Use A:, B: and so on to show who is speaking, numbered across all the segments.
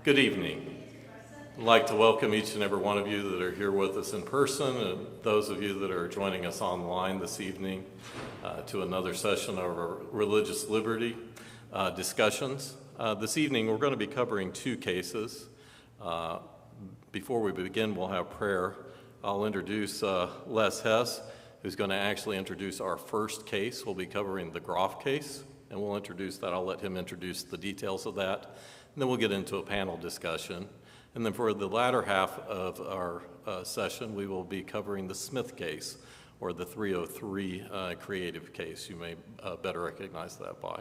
A: Good evening. I'd like to welcome each and every one of you that are here with us in person and those of you that are joining us online this evening to another session of our religious liberty discussions. This evening we're going to be covering two cases. Before we begin, we'll have prayer. I'll introduce Les Hess, who's going to actually introduce our first case. We'll be covering the Groff case, and we'll introduce that. I'll let him introduce the details of that. And then we'll get into a panel discussion. And then for the latter half of our session, we will be covering the Smith case, or the 303 creative case. You may better recognize that by.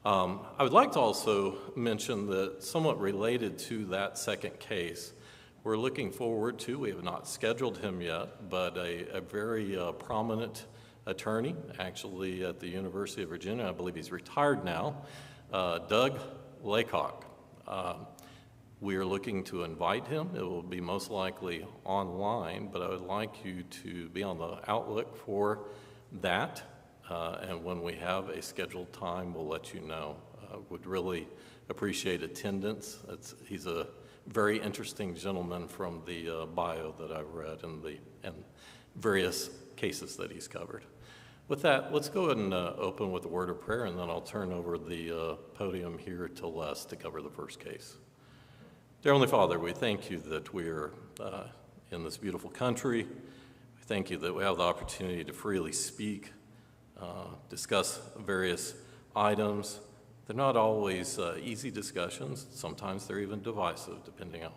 A: I would like to also mention that somewhat related to that second case, we're looking forward to, we have not scheduled him yet, but a very prominent attorney, actually at the University of Virginia, I believe he's retired now, Doug Laycock. We are looking to invite him. It will be most likely online, but I would like you to be on the outlook for that. And when we have a scheduled time, we'll let you know. Would really appreciate attendance. He's a very interesting gentleman from the bio that I've read and various cases that he's covered. With that, let's go ahead and open with a word of prayer, and then I'll turn over the podium here to Les to cover the first case. Dear Heavenly Father, we thank you that we are in this beautiful country. We thank you that we have the opportunity to freely speak, discuss various items. They're not always easy discussions. Sometimes they're even divisive, depending on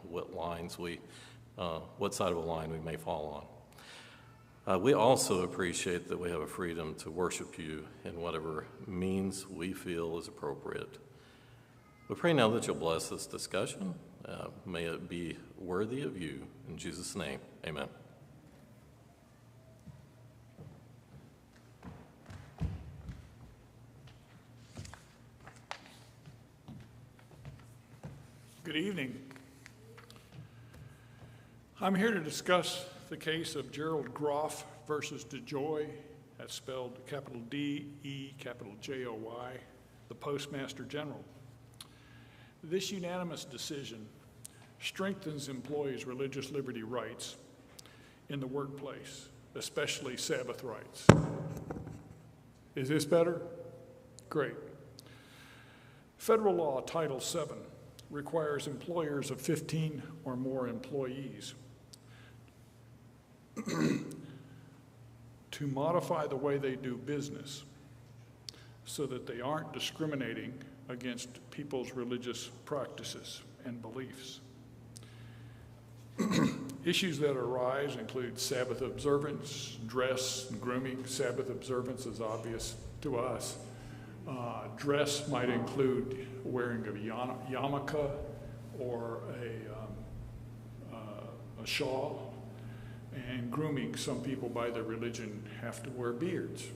A: what side of a line we may fall on. We also appreciate that we have a freedom to worship you in whatever means we feel is appropriate. We pray now that you'll bless this discussion. May it be worthy of you. In Jesus' name, amen.
B: Good evening. I'm here to discuss the case of Gerald Groff versus DeJoy, that's spelled capital D-E, capital J-O-Y, the Postmaster General. This unanimous decision strengthens employees' religious liberty rights in the workplace, especially Sabbath rights. Is this better? Great. Federal law Title VII requires employers of 15 or more employees to modify the way they do business so that they aren't discriminating against people's religious practices and beliefs. Issues that arise include Sabbath observance, dress, and grooming. Sabbath observance is obvious to us. Dress might include wearing of a yarmulke or a shawl. And grooming, some people by their religion have to wear beards.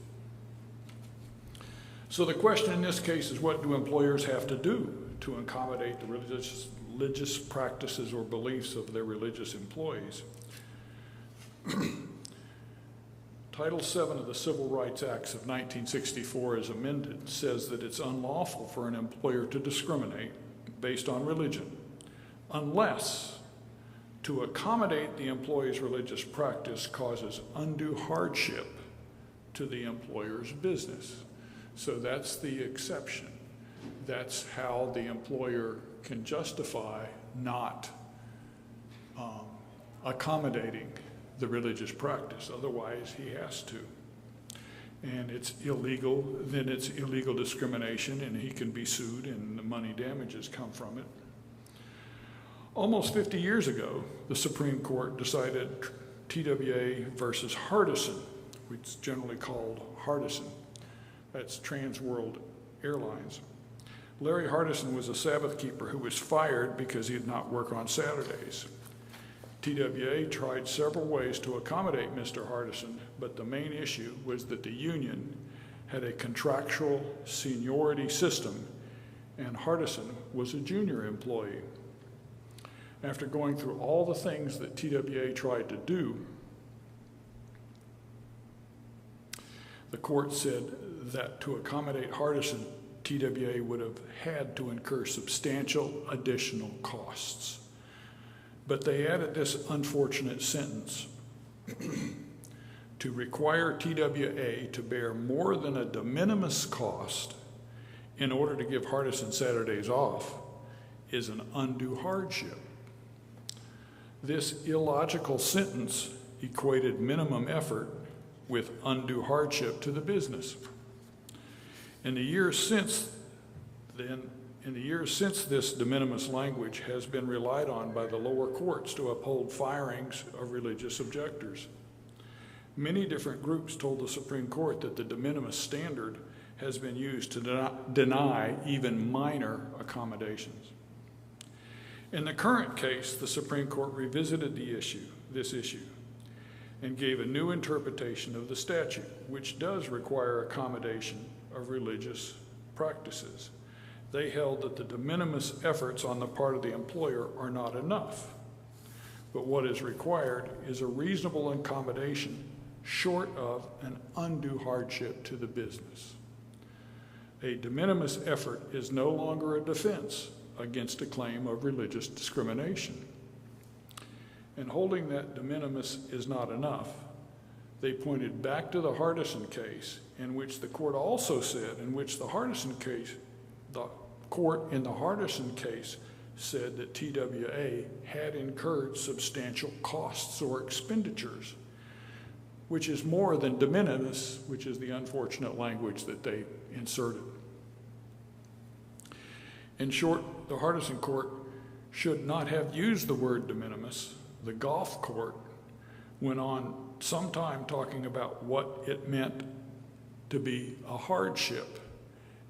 B: So the question in this case is, what do employers have to do to accommodate the religious practices or beliefs of their religious employees? Title VII of the Civil Rights Acts of 1964, as amended, says that it's unlawful for an employer to discriminate based on religion unless to accommodate the employee's religious practice causes undue hardship to the employer's business. So that's the exception. That's how the employer can justify not accommodating the religious practice. Otherwise, he has to. And it's illegal, then it's illegal discrimination, and he can be sued, and the money damages come from it. Almost 50 years ago, the Supreme Court decided TWA versus Hardison, which is generally called Hardison. That's Trans World Airlines. Larry Hardison was a Sabbath keeper who was fired because he did not work on Saturdays. TWA tried several ways to accommodate Mr. Hardison, but the main issue was that the union had a contractual seniority system, and Hardison was a junior employee. After going through all the things that TWA tried to do, the court said that to accommodate Hardison, TWA would have had to incur substantial additional costs. But they added this unfortunate sentence to require TWA to bear more than a de minimis cost in order to give Hardison Saturdays off is an undue hardship. This illogical sentence equated minimum effort with undue hardship to the business. In the years since this de minimis language has been relied on by the lower courts to uphold firings of religious objectors. Many different groups told the Supreme Court that the de minimis standard has been used to deny even minor accommodations. In the current case, the Supreme Court revisited this issue, and gave a new interpretation of the statute, which does require accommodation of religious practices. They held that the de minimis efforts on the part of the employer are not enough, but what is required is a reasonable accommodation short of an undue hardship to the business. A de minimis effort is no longer a defense against a claim of religious discrimination. And holding that de minimis is not enough, they pointed back to the Hardison case, in which the court also said, the court in the Hardison case said that TWA had incurred substantial costs or expenditures, which is more than de minimis, which is the unfortunate language that they inserted. In short, the Hardison court should not have used the word de minimis. The golf court went on some time talking about what it meant to be a hardship.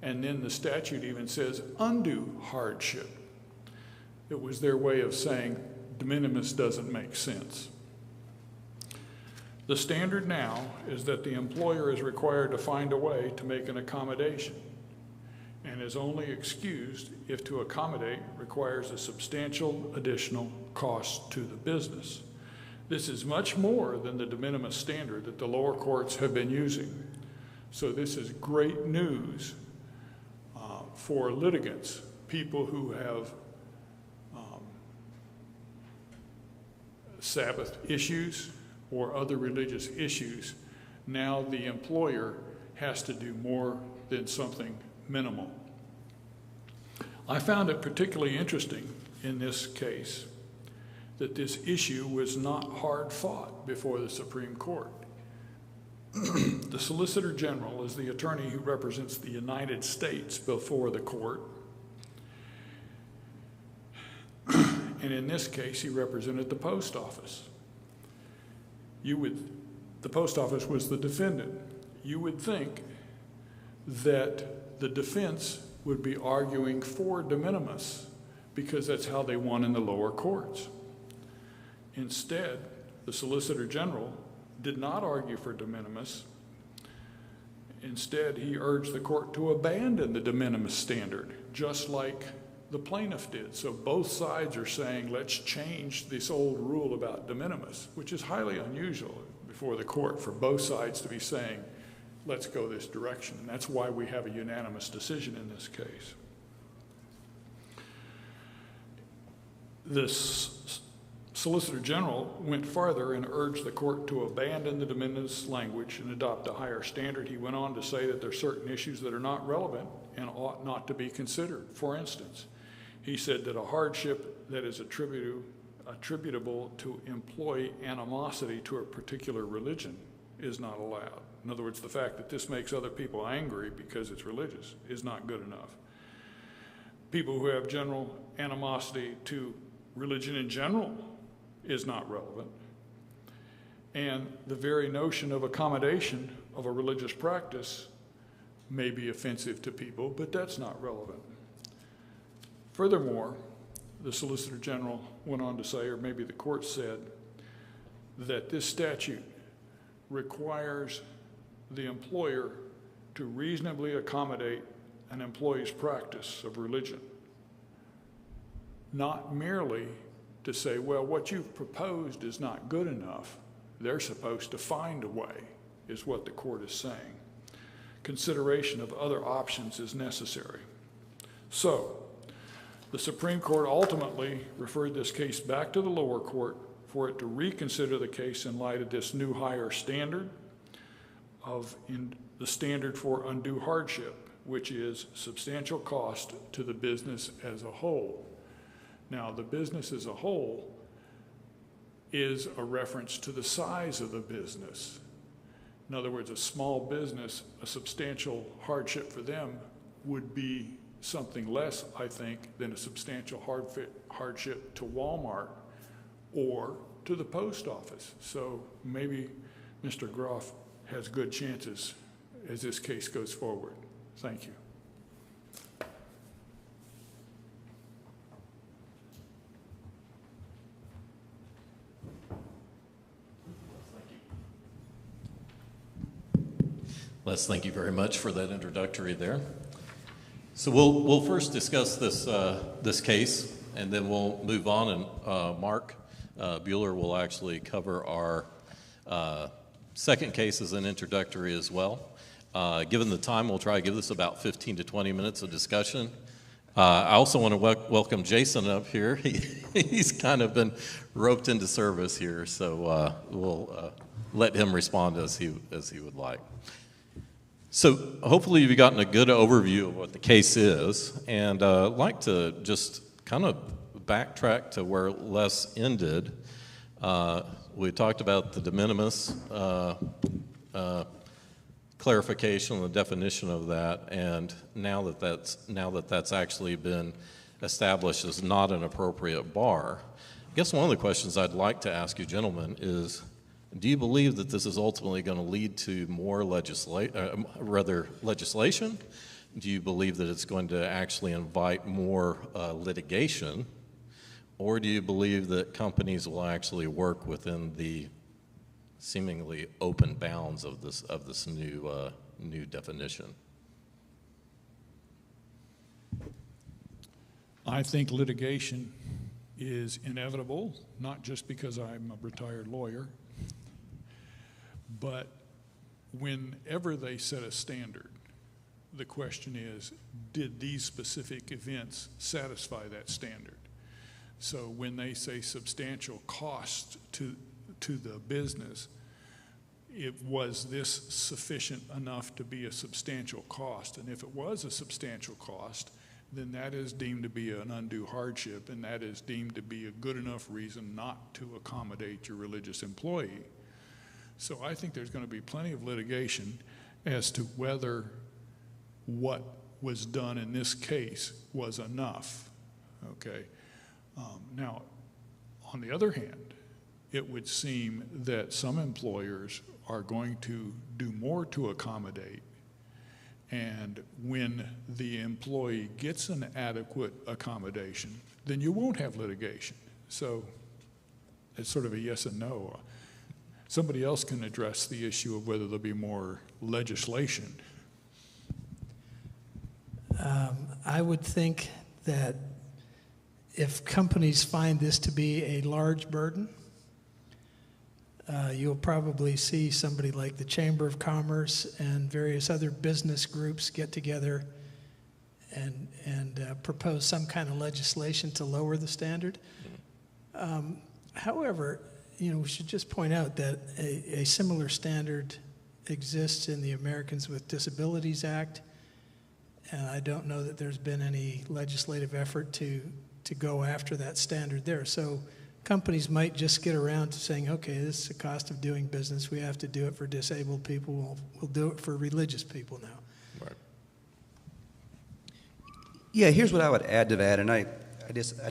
B: And then the statute even says undue hardship. It was their way of saying de minimis doesn't make sense. The standard now is that the employer is required to find a way to make an accommodation, and is only excused if to accommodate requires a substantial additional cost to the business. This is much more than the de minimis standard that the lower courts have been using. So this is great news for litigants, people who have Sabbath issues or other religious issues. Now the employer has to do more than something minimal. I found it particularly interesting in this case that this issue was not hard fought before the Supreme Court. The Solicitor General is the attorney who represents the United States before the court. And in this case, he represented the post office. The post office was the defendant. You would think that the defense would be arguing for de minimis because that's how they won in the lower courts. Instead, the Solicitor General did not argue for de minimis. Instead, he urged the court to abandon the de minimis standard, just like the plaintiff did. So both sides are saying, let's change this old rule about de minimis, which is highly unusual before the court for both sides to be saying, let's go this direction. And that's why we have a unanimous decision in this case. This Solicitor General went farther and urged the court to abandon the de minimis language and adopt a higher standard. He went on to say that there are certain issues that are not relevant and ought not to be considered. For instance, he said that a hardship that is attributable to employee animosity to a particular religion is not allowed. In other words, the fact that this makes other people angry because it's religious is not good enough. People who have general animosity to religion in general is not relevant. And the very notion of accommodation of a religious practice may be offensive to people, but that's not relevant. Furthermore, the Solicitor General went on to say, or maybe the court said, that this statute requires the employer to reasonably accommodate an employee's practice of religion, not merely to say, well, what you've proposed is not good enough. They're supposed to find a way, is what the court is saying. consideration of other options is necessary. So, the Supreme Court ultimately referred this case back to the lower court for it to reconsider the case in light of this new higher standard the standard for undue hardship, which is substantial cost to the business as a whole. Now, the business as a whole is a reference to the size of the business. In other words, a small business, a substantial hardship for them would be something less, I think, than a substantial hardship to Walmart or to the post office. So maybe Mr. Groff has good chances as this case goes forward. Thank you.
A: Les, thank you very much for that introductory there. So we'll first discuss this case, and then we'll move on, and Mark Bueller will actually cover our second case as an introductory as well. Given the time, we'll try to give this about 15 to 20 minutes of discussion. I also want to welcome Jason up here. He's kind of been roped into service here, so we'll let him respond as he would like. So hopefully you've gotten a good overview of what the case is, and I'd like to just kind of backtrack to where Les ended. We talked about the de minimis clarification, the definition of that, and now that that's actually been established as not an appropriate bar. I guess one of the questions I'd like to ask you gentlemen is, do you believe that this is ultimately going to lead to more legislation? Do you believe that it's going to actually invite more litigation? Or do you believe that companies will actually work within the seemingly open bounds of this new definition?
B: I think litigation is inevitable, not just because I'm a retired lawyer, but whenever they set a standard, the question is, did these specific events satisfy that standard? So when they say substantial cost to the business, was this sufficient enough to be a substantial cost? And if it was a substantial cost, then that is deemed to be an undue hardship, and that is deemed to be a good enough reason not to accommodate your religious employee. So I think there's going to be plenty of litigation as to whether what was done in this case was enough, okay? Now, on the other hand, it would seem that some employers are going to do more to accommodate, and when the employee gets an adequate accommodation, then you won't have litigation. So it's sort of a yes and no. Somebody else can address the issue of whether there'll be more legislation.
C: I would think that if companies find this to be a large burden, you'll probably see somebody like the Chamber of Commerce and various other business groups get together and propose some kind of legislation to lower the standard. However, we should just point out that a similar standard exists in the Americans with Disabilities Act, and I don't know that there's been any legislative effort to go after that standard there. So companies might just get around to saying, okay, this is the cost of doing business. We have to do it for disabled people. We'll do it for religious people now.
A: Right.
D: Yeah, here's what I would add to that, and I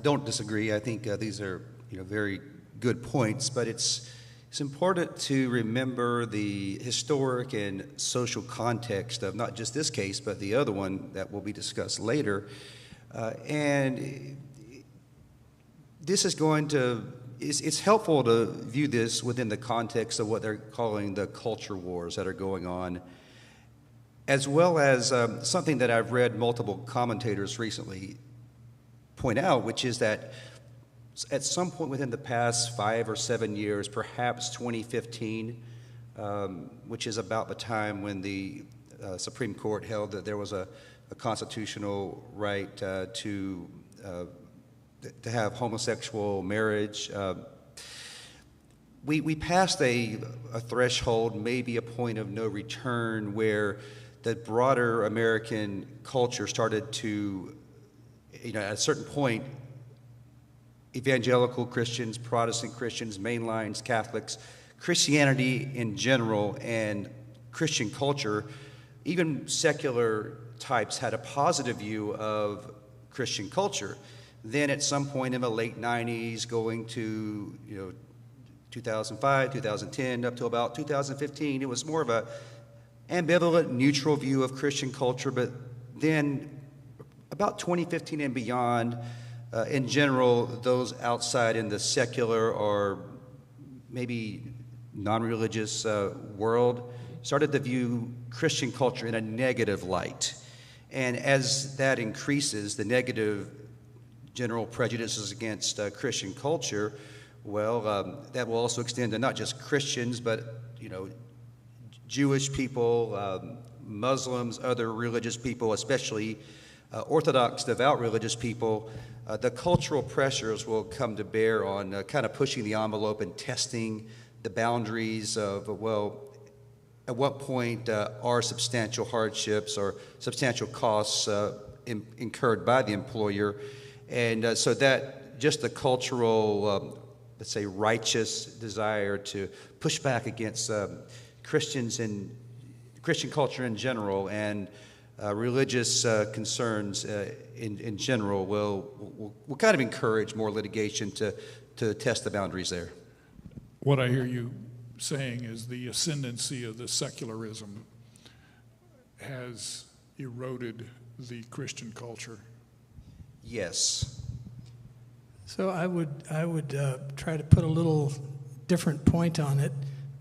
D: don't disagree. I think these are very good points, but it's important to remember the historic and social context of not just this case, but the other one that will be discussed later. And this is going to, it's helpful to view this within the context of what they're calling the culture wars that are going on, as well as something that I've read multiple commentators recently point out, which is that at some point within the past 5 or 7 years, perhaps 2015, which is about the time when the Supreme Court held that there was a constitutional right to have homosexual marriage. We passed a threshold, maybe a point of no return, where the broader American culture started to, at a certain point, evangelical Christians, Protestant Christians, mainlines, Catholics, Christianity in general, and Christian culture, even secular types, had a positive view of Christian culture. Then at some point in the late 90s, going to 2005, 2010, up to about 2015, it was more of a ambivalent, neutral view of Christian culture. But then about 2015 and beyond, in general, those outside in the secular or maybe non-religious world started to view Christian culture in a negative light. And as that increases, the negative general prejudices against Christian culture, well, that will also extend to not just Christians, but, Jewish people, Muslims, other religious people, especially Orthodox, devout religious people. The cultural pressures will come to bear on kind of pushing the envelope and testing the boundaries of, at what point are substantial hardships or substantial costs incurred by the employer. And so that just the cultural, let's say, righteous desire to push back against Christians and Christian culture in general and religious concerns in general will kind of encourage more litigation to test the boundaries there.
B: What I hear you saying is the ascendancy of the secularism has eroded the Christian culture.
D: Yes.
C: So I would try to put a little different point on it.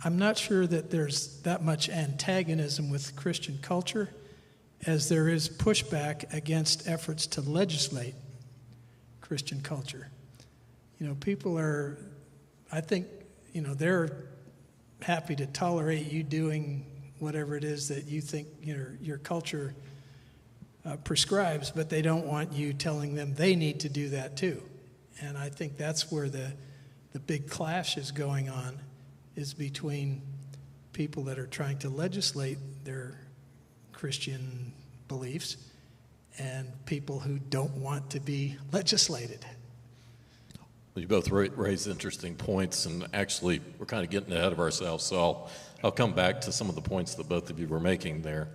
C: I'm not sure that there's that much antagonism with Christian culture as there is pushback against efforts to legislate Christian culture. People are, I think, they're happy to tolerate you doing whatever it is that you think your culture prescribes, but they don't want you telling them they need to do that too. And I think that's where the big clash is going on, is between people that are trying to legislate their Christian beliefs and people who don't want to be legislated.
A: You both raised interesting points, and actually we're kind of getting ahead of ourselves, so I'll come back to some of the points that both of you were making there.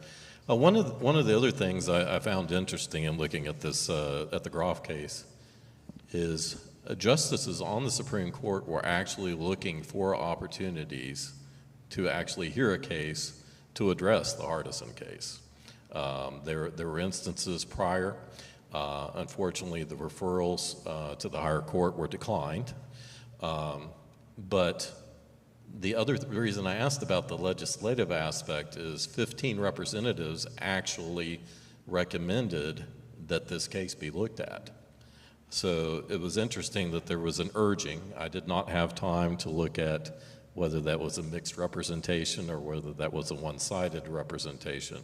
A: One of the other things I found interesting in looking at this, at the Groff case, is justices on the Supreme Court were actually looking for opportunities to actually hear a case to address the Hardison case. There were instances prior. Unfortunately, the referrals to the higher court were declined. But the other reason I asked about the legislative aspect is 15 representatives actually recommended that this case be looked at. So it was interesting that there was an urging. I did not have time to look at whether that was a mixed representation or whether that was a one-sided representation.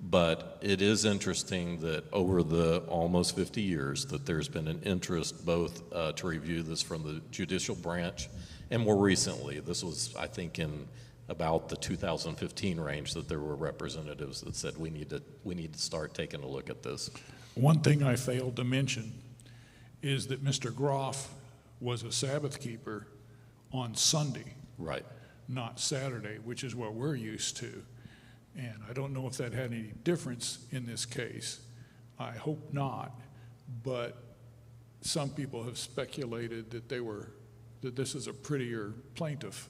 A: But it is interesting that over the almost 50 years that there's been an interest both to review this from the judicial branch, and more recently, this was, I think, in about the 2015 range, that there were representatives that said we need to start taking a look at this.
B: One thing I failed to mention is that Mr. Groff was a Sabbath keeper on Sunday,
A: Right.
B: not Saturday, which is what we're used to. And I don't know if that had any difference in this case. I hope not, but some people have speculated that this is a prettier plaintiff.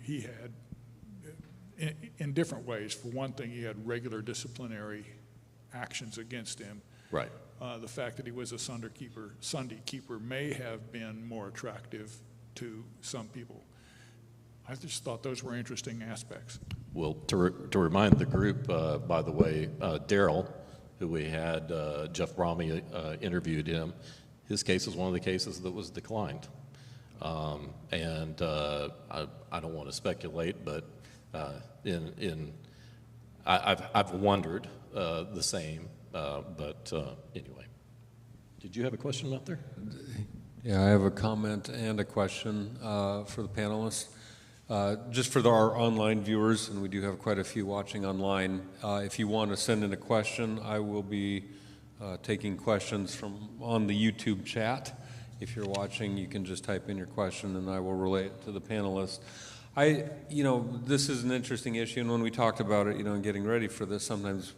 B: He had, in different ways. For one thing, he had regular disciplinary actions against him.
A: Right.
B: The fact that he was a Sunday keeper may have been more attractive to some people. I just thought those were interesting aspects.
A: Well, to remind the group, by the way, Daryl, who we had, Jeff Bromley interviewed him. His case was one of the cases that was declined. I don't want to speculate, but I've wondered the same, but anyway. Did you have a question out there?
E: Yeah, I have a comment and a question for the panelists. Just for our online viewers, and we do have quite a few watching online, if you want to send in a question, I will be taking questions from on the YouTube chat. If you're watching, you can just type in your question and I will relay it to the panelists. This is an interesting issue, and when we talked about it, and getting ready for this, sometimes,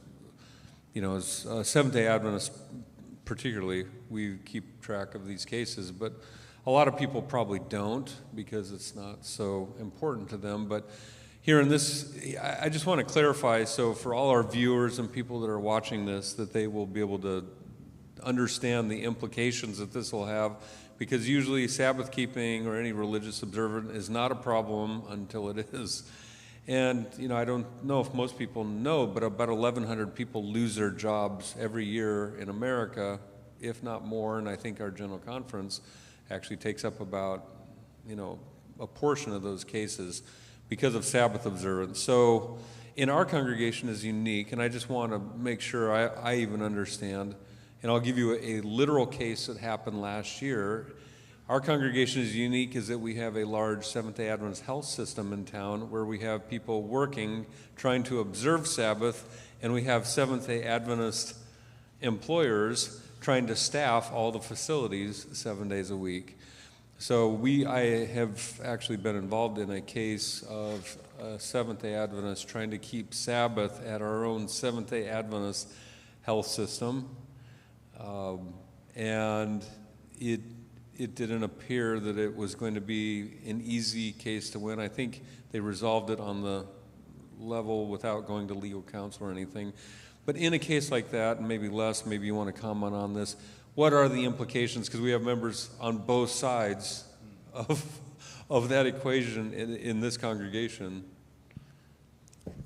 E: as Seventh-day Adventists particularly, we keep track of these cases, but a lot of people probably don't because it's not so important to them. But here in this, I just want to clarify, so for all our viewers and people that are watching this, that they will be able to understand the implications that this will have, because usually Sabbath keeping or any religious observance is not a problem until it is. And, I don't know if most people know, but about 1,100 people lose their jobs every year in America, if not more, and I think our General Conference actually takes up about, a portion of those cases because of Sabbath observance. So in our congregation is unique, and I just want to make sure I even understand, and I'll give you a literal case that happened last year. Our congregation is unique is that we have a large Seventh-day Adventist health system in town where we have people working, trying to observe Sabbath, and we have Seventh-day Adventist employers trying to staff all the facilities 7 days a week. So I have actually been involved in a case of a Seventh-day Adventist trying to keep Sabbath at our own Seventh-day Adventist health system. And it didn't appear that it was going to be an easy case to win. I think they resolved it on the level without going to legal counsel or anything. But in a case like that, and maybe Les, maybe you want to comment on this, what are the implications? Because we have members on both sides of that equation in this congregation.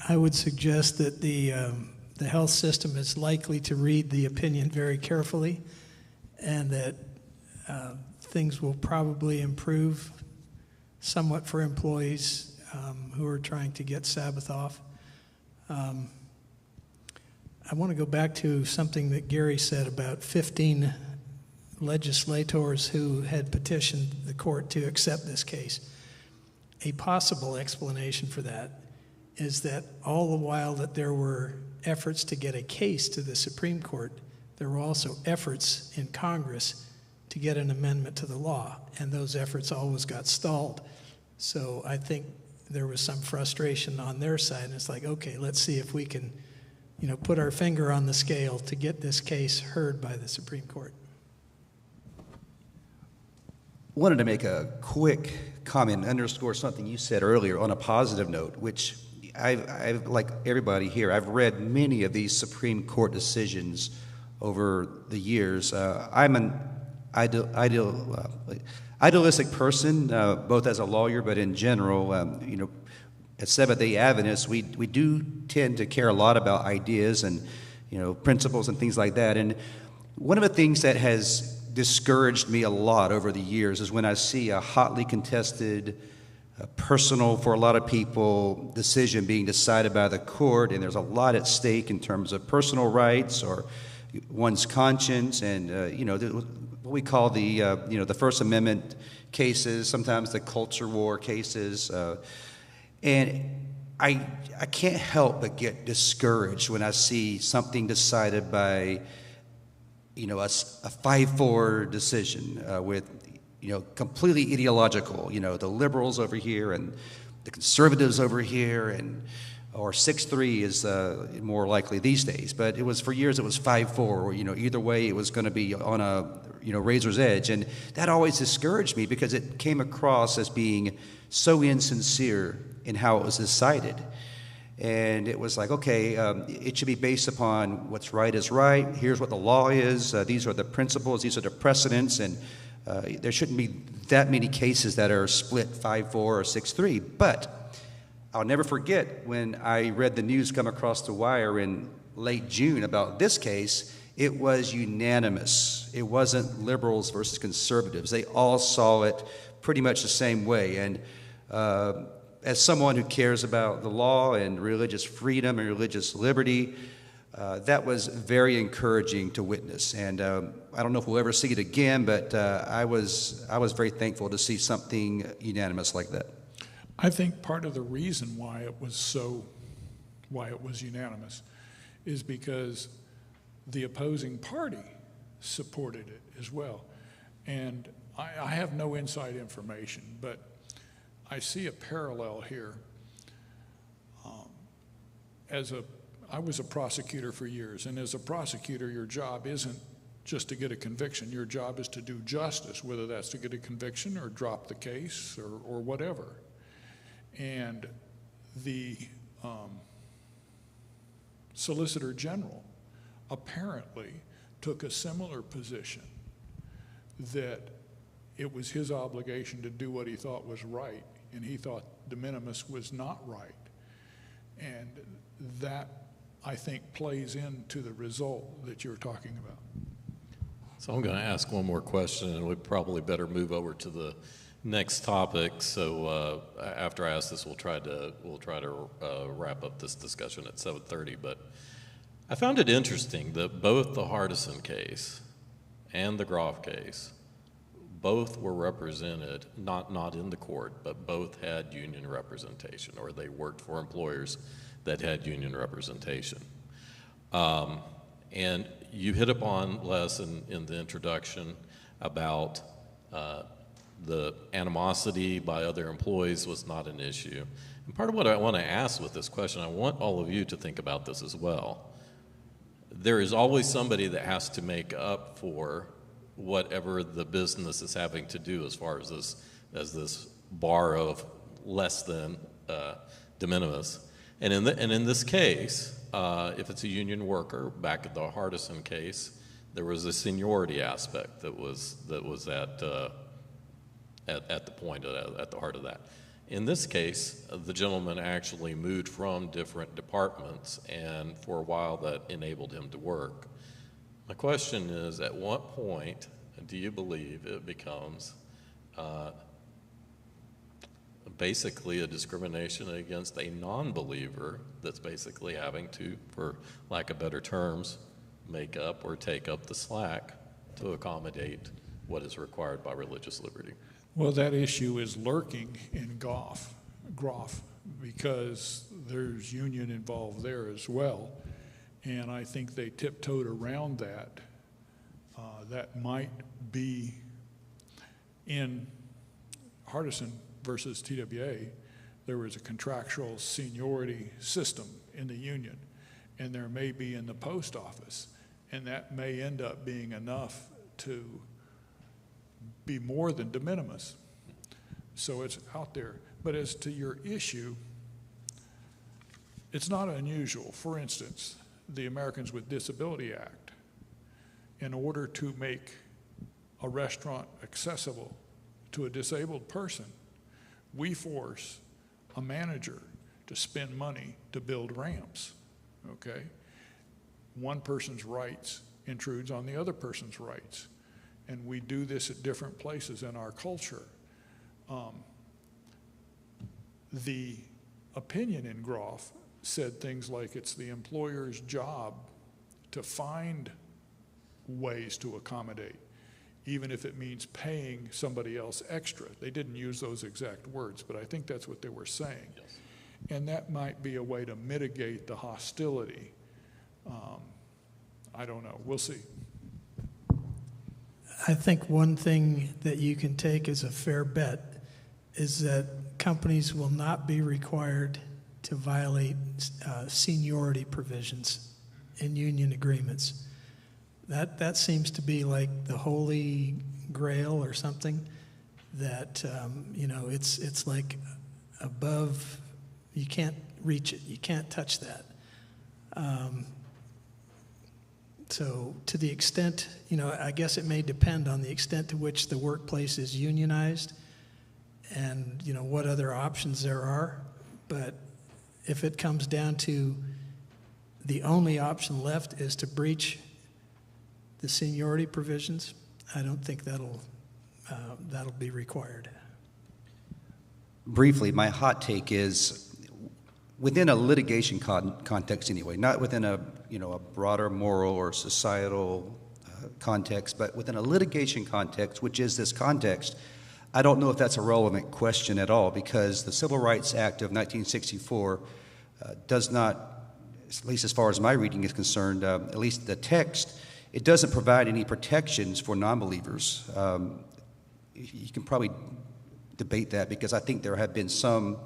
C: I would suggest that the health system is likely to read the opinion very carefully, and that things will probably improve somewhat for employees who are trying to get Sabbath off. I want to go back to something that Gary said about 15 legislators who had petitioned the court to accept this case. A possible explanation for that is that all the while that there were efforts to get a case to the Supreme Court, there were also efforts in Congress to get an amendment to the law, and those efforts always got stalled. So I think there was some frustration on their side, and it's like, okay, let's see if we can, put our finger on the scale to get this case heard by the Supreme Court.
D: Wanted to make a quick comment, underscore something you said earlier on a positive note, which I've like everybody here, I've read many of these Supreme Court decisions over the years. I'm an idealistic person, both as a lawyer, but in general, at Seventh-day Adventists, we do tend to care a lot about ideas and, principles and things like that. And one of the things that has discouraged me a lot over the years is when I see a hotly contested, personal for a lot of people decision being decided by the court, and there's a lot at stake in terms of personal rights or one's conscience, and what we call the First Amendment cases, sometimes the culture war cases, and I can't help but get discouraged when I see something decided by a 5-4 decision with completely ideological, the liberals over here and the conservatives over here, or 6-3 is more likely these days. But it was, for years, it was 5-4, or either way, it was going to be on a razor's edge, and that always discouraged me because it came across as being so insincere in how it was decided. And it was like, okay, it should be based upon what's right is right. Here's what the law is. These are the principles. These are the precedents. And there shouldn't be that many cases that are split 5-4 or 6-3. But I'll never forget when I read the news come across the wire in late June about this case, it was unanimous. It wasn't liberals versus conservatives. They all saw it pretty much the same way. And as someone who cares about the law and religious freedom and religious liberty, that was very encouraging to witness. And I don't know if we'll ever see it again, but I was very thankful to see something unanimous like that.
B: I think part of the reason why it was unanimous is because the opposing party supported it as well. And I have no inside information, but I see a parallel here. I was a prosecutor for years, and as a prosecutor, your job isn't just to get a conviction. Your job is to do justice, whether that's to get a conviction or drop the case or whatever. And the Solicitor General apparently took a similar position, that it was his obligation to do what he thought was right, and he thought de minimis was not right. And that, I think, plays into the result that you're talking about.
A: So I'm going to ask one more question, and we probably better move over to the next topic. So after I ask this, we'll try to wrap up this discussion at 7:30. But I found it interesting that both the Hardison case and the Groff case, both were represented, not in the court, but both had union representation, or they worked for employers that had union representation. And you hit upon, Les, in the introduction about the animosity by other employees was not an issue. And part of what I want to ask with this question, I want all of you to think about this as well. There is always somebody that has to make up for whatever the business is having to do as far as this bar of less than de minimis. And in this case, if it's a union worker, back at the Hardison case, there was a seniority aspect that was at the point, at the heart of that. In this case, the gentleman actually moved from different departments, and for a while that enabled him to work. My question is, at what point do you believe it becomes basically a discrimination against a non-believer that's basically having to, for lack of better terms, make up or take up the slack to accommodate what is required by religious liberty?
B: Well, that issue is lurking in Groff, because there's union involved there as well. And I think they tiptoed around that. That might be in Hardison versus TWA. There was a contractual seniority system in the union, and there may be in the post office. And that may end up being enough to be more than de minimis. So it's out there. But as to your issue, it's not unusual. For instance, the Americans with Disability Act, in order to make a restaurant accessible to a disabled person, we force a manager to spend money to build ramps, okay? One person's rights intrudes on the other person's rights. And we do this at different places in our culture. The opinion in Groff said things like it's the employer's job to find ways to accommodate, even if it means paying somebody else extra. They didn't use those exact words, but I think that's what they were saying.
A: Yes.
B: And that might be a way to mitigate the hostility. I don't know. We'll see.
C: I think one thing that you can take as a fair bet is that companies will not be required to violate seniority provisions in union agreements. That seems to be like the holy grail or something that, it's like above, you can't reach it, you can't touch that. So to the extent, I guess it may depend on the extent to which the workplace is unionized and, what other options there are. But if it comes down to the only option left is to breach the seniority provisions, I don't think that'll be required.
D: briefly, my hot take is within a litigation context anyway, not within a broader moral or societal context, but within a litigation context, which is this context, I don't know if that's a relevant question at all, because the Civil Rights Act of 1964 does not, at least as far as my reading is concerned, at least the text, it doesn't provide any protections for non-believers. You can probably debate that, because I think there have been some,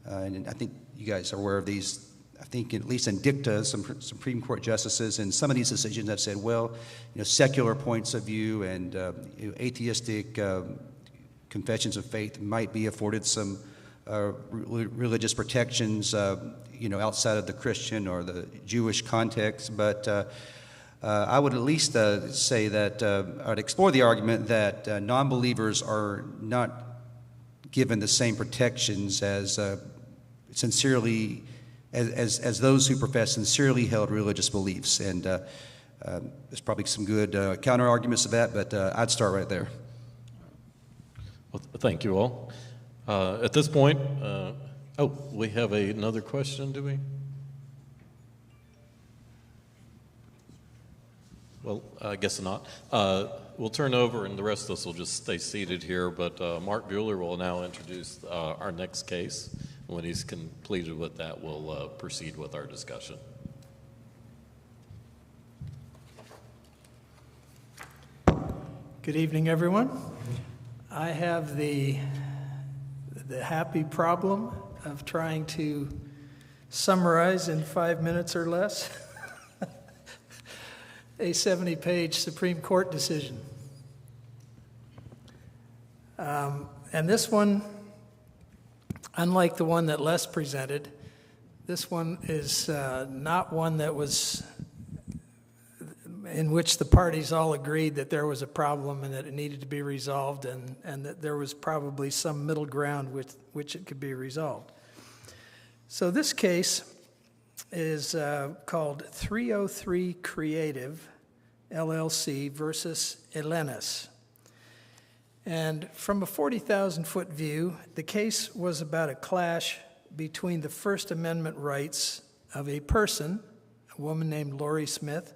D: and I think you guys are aware of these, I think at least in dicta, some Supreme Court justices and some of these decisions have said, well, secular points of view and atheistic confessions of faith might be afforded some religious protections, outside of the Christian or the Jewish context. But I would at least say that I'd explore the argument that non-believers are not given the same protections as sincerely as those who profess sincerely held religious beliefs. And there's probably some good counter arguments to that, but I'd start right there.
A: Well, thank you all. At this point, we have another question, do we? Well, I guess not. We'll turn over, and the rest of us will just stay seated here, but Mark Bueller will now introduce our next case. When he's completed with that, we'll proceed with our discussion.
C: Good evening, everyone. I have the happy problem of trying to summarize in 5 minutes or less a 70-page Supreme Court decision. And this one, unlike the one that Les presented, this one is not one that was in which the parties all agreed that there was a problem and that it needed to be resolved, and that there was probably some middle ground with which it could be resolved. So this case is called 303 Creative, LLC versus Elenis. And from a 40,000-foot view, the case was about a clash between the First Amendment rights of a person, a woman named Lori Smith,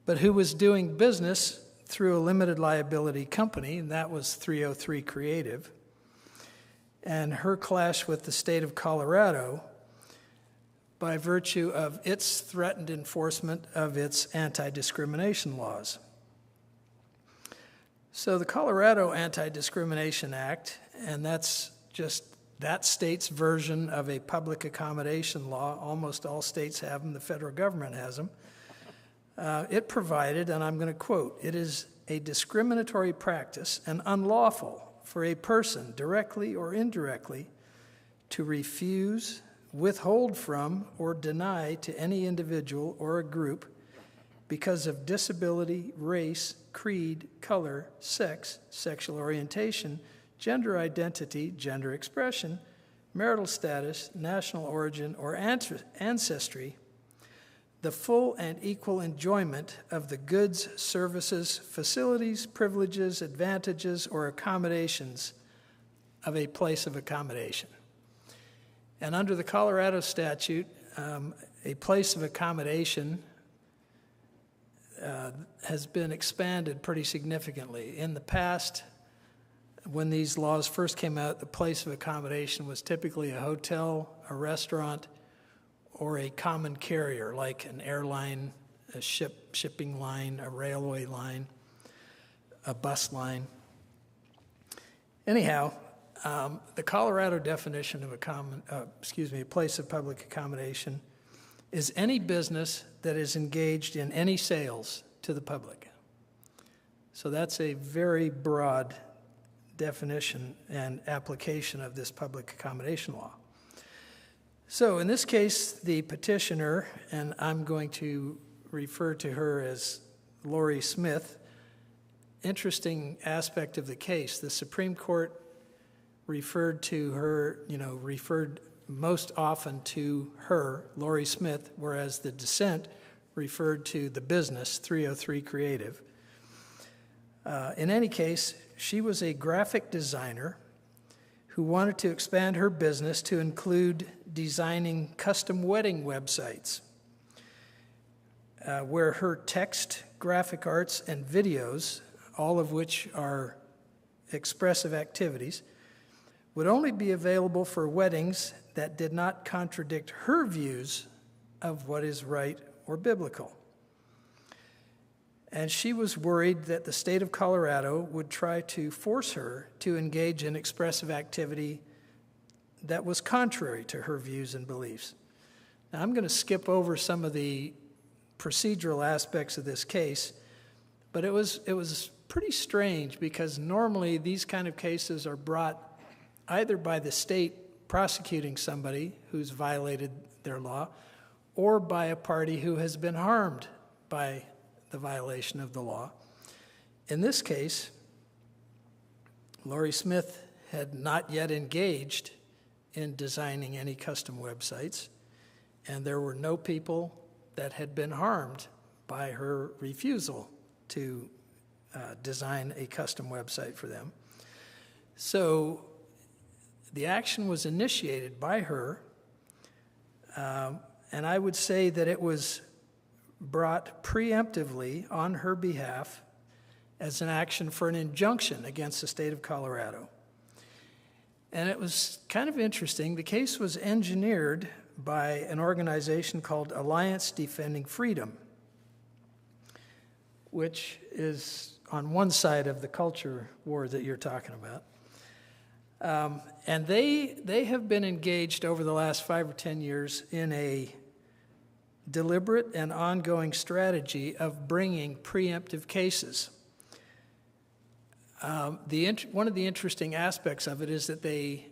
C: but who was doing business through a limited liability company, and that was 303 Creative, and her clash with the state of Colorado by virtue of its threatened enforcement of its anti-discrimination laws. So the Colorado Anti-Discrimination Act, and that's just that state's version of a public accommodation law. Almost all states have them. The federal government has them. It provided, and I'm going to quote, "It is a discriminatory practice and unlawful for a person, directly or indirectly, to refuse, withhold from, or deny to any individual or a group because of disability, race, creed, color, sex, sexual orientation, gender identity, gender expression, marital status, national origin, or ancestry, the full and equal enjoyment of the goods, services, facilities, privileges, advantages, or accommodations of a place of accommodation." And under the Colorado statute, a place of accommodation has been expanded pretty significantly. In the past, when these laws first came out, the place of accommodation was typically a hotel, a restaurant, or a common carrier like an airline, a shipping line, a railway line, a bus line. Anyhow, the Colorado definition of a place of public accommodation is any business that is engaged in any sales to the public. So that's a very broad definition and application of this public accommodation law. So in this case, the petitioner, and I'm going to refer to her as Lori Smith, interesting aspect of the case, the Supreme Court referred to her, referred most often to her, Lori Smith, whereas the dissent referred to the business, 303 Creative. In any case, she was a graphic designer who wanted to expand her business to include designing custom wedding websites, where her text, graphic arts, and videos, all of which are expressive activities, would only be available for weddings that did not contradict her views of what is right or biblical. And she was worried that the state of Colorado would try to force her to engage in expressive activity that was contrary to her views and beliefs. Now, I'm going to skip over some of the procedural aspects of this case, but it was pretty strange because normally these kind of cases are brought either by the state prosecuting somebody who's violated their law or by a party who has been harmed by the violation of the law. In this case, Lori Smith had not yet engaged in designing any custom websites, and there were no people that had been harmed by her refusal to design a custom website for them. So the action was initiated by her, and I would say that it was brought preemptively on her behalf as an action for an injunction against the state of Colorado. And it was kind of interesting. The case was engineered by an organization called Alliance Defending Freedom, which is on one side of the culture war that you're talking about. And they have been engaged over the last 5 or 10 years in a deliberate and ongoing strategy of bringing preemptive cases. One of the interesting aspects of it is that they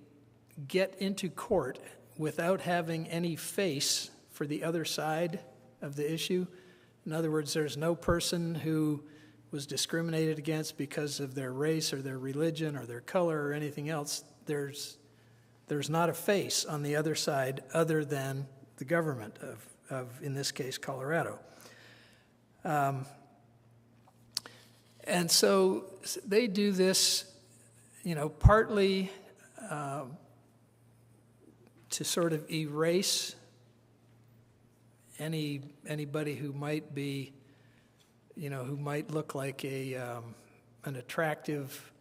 C: get into court without having any face for the other side of the issue. In other words, there's no person who was discriminated against because of their race or their religion or their color or anything else. There's not a face on the other side other than the government of in this case, Colorado. And so they do this, partly to sort of erase anybody who might be, who might look like an attractive,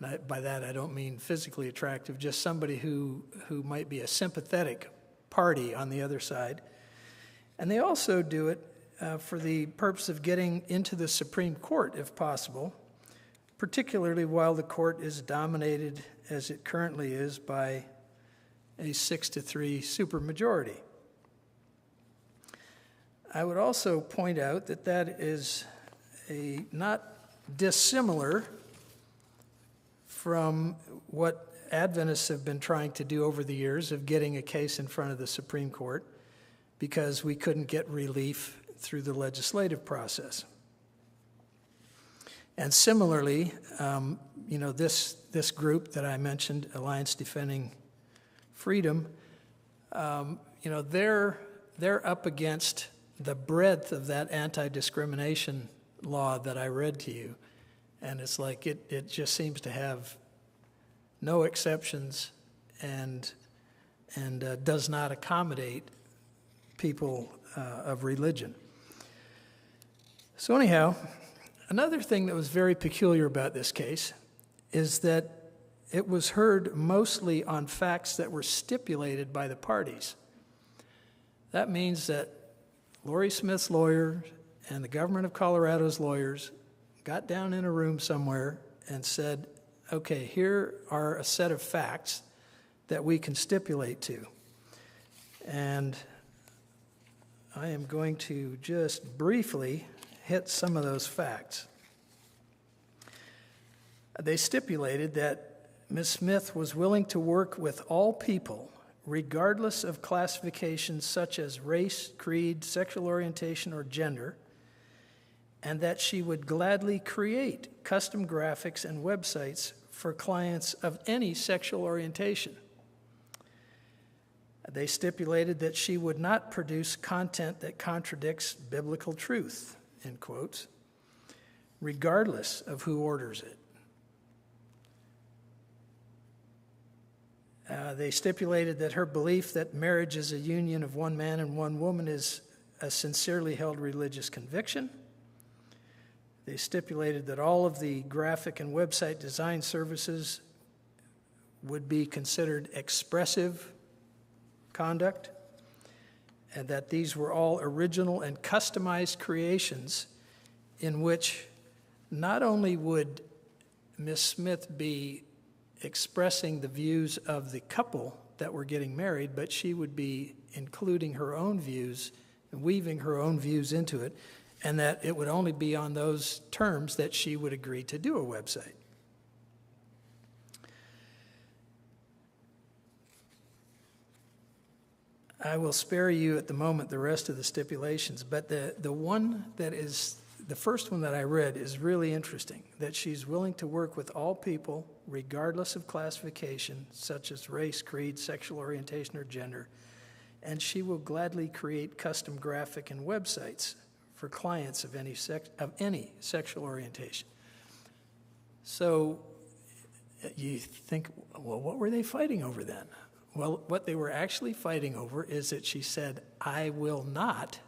C: and by that I don't mean physically attractive, just somebody who might be a sympathetic party on the other side. And they also do it for the purpose of getting into the Supreme Court, if possible, particularly while the court is dominated, as it currently is, by a 6-3 supermajority. I would also point out that is not dissimilar from what Adventists have been trying to do over the years of getting a case in front of the Supreme Court, because we couldn't get relief through the legislative process. And similarly, this group that I mentioned, Alliance Defending Freedom, they're up against the breadth of that anti-discrimination law that I read to you, and it's like it just seems to have no exceptions and does not accommodate people of religion. So anyhow, another thing that was very peculiar about this case is that it was heard mostly on facts that were stipulated by the parties. That means that Lori Smith's lawyer and the government of Colorado's lawyers got down in a room somewhere and said, okay, here are a set of facts that we can stipulate to. And I am going to just briefly hit some of those facts. They stipulated that Ms. Smith was willing to work with all people, regardless of classifications such as race, creed, sexual orientation, or gender, and that she would gladly create custom graphics and websites for clients of any sexual orientation. They stipulated that she would not produce content that contradicts biblical truth, in quotes, regardless of who orders it. They stipulated that her belief that marriage is a union of one man and one woman is a sincerely held religious conviction. They stipulated that all of the graphic and website design services would be considered expressive conduct, and that these were all original and customized creations in which not only would Ms. Smith be expressing the views of the couple that were getting married, but she would be including her own views and weaving her own views into it, and that it would only be on those terms that she would agree to do a website. I will spare you at the moment the rest of the stipulations, but the one that is, the first one that I read is really interesting, that she's willing to work with all people, regardless of classification, such as race, creed, sexual orientation, or gender, and she will gladly create custom graphic and websites for clients of any sexual orientation. So you think, well, what were they fighting over then? Well, what they were actually fighting over is that she said, I will not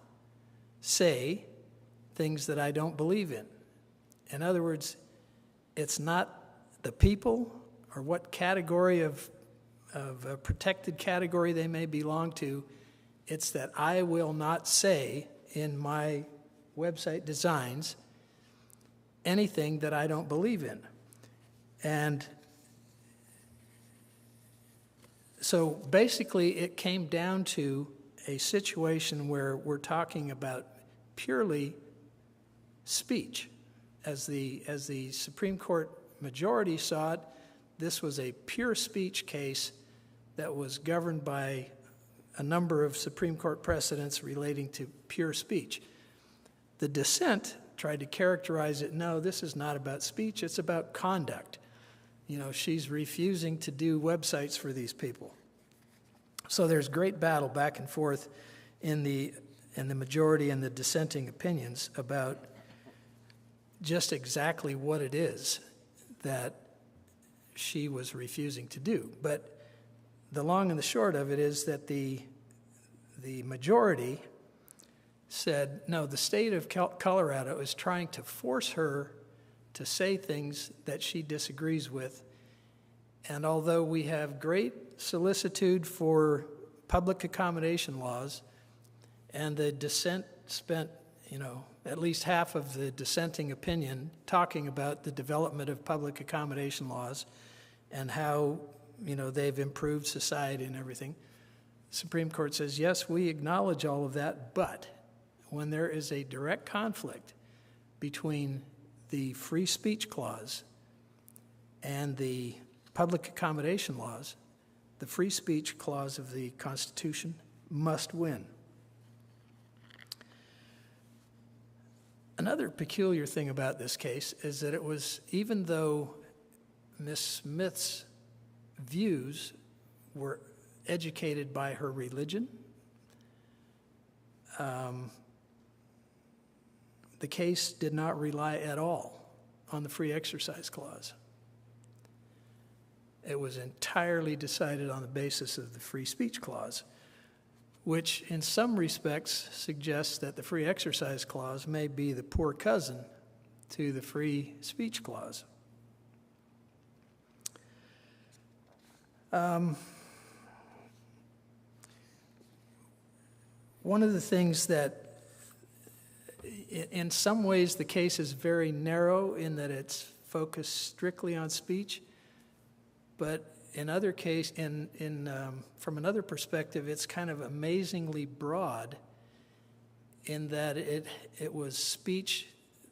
C: say things that I don't believe in. In other words, it's not the people or what category of a protected category they may belong to. It's that I will not say in my website designs anything that I don't believe in. And so basically it came down to a situation where we're talking about purely speech. As the Supreme Court majority saw it, this was a pure speech case that was governed by a number of Supreme Court precedents relating to pure speech. The dissent tried to characterize it, no, this is not about speech, it's about conduct. You know, she's refusing to do websites for these people. So there's great battle back and forth in the majority and the dissenting opinions about just exactly what it is that she was refusing to do. But the long and the short of it is that the majority said, no, the state of Colorado is trying to force her to say things that she disagrees with. And although we have great solicitude for public accommodation laws, and the dissent spent, at least half of the dissenting opinion talking about the development of public accommodation laws and how, they've improved society and everything. The Supreme Court says, yes, we acknowledge all of that, but when there is a direct conflict between the free speech clause and the public accommodation laws, the free speech clause of the Constitution must win. Another peculiar thing about this case is that it was, even though Ms. Smith's views were educated by her religion, the case did not rely at all on the free exercise clause. It was entirely decided on the basis of the free speech clause, which in some respects suggests that the free exercise clause may be the poor cousin to the free speech clause. One of the things that, in some ways, the case is very narrow in that it's focused strictly on speech, but in other case, from another perspective, it's kind of amazingly broad in that it was speech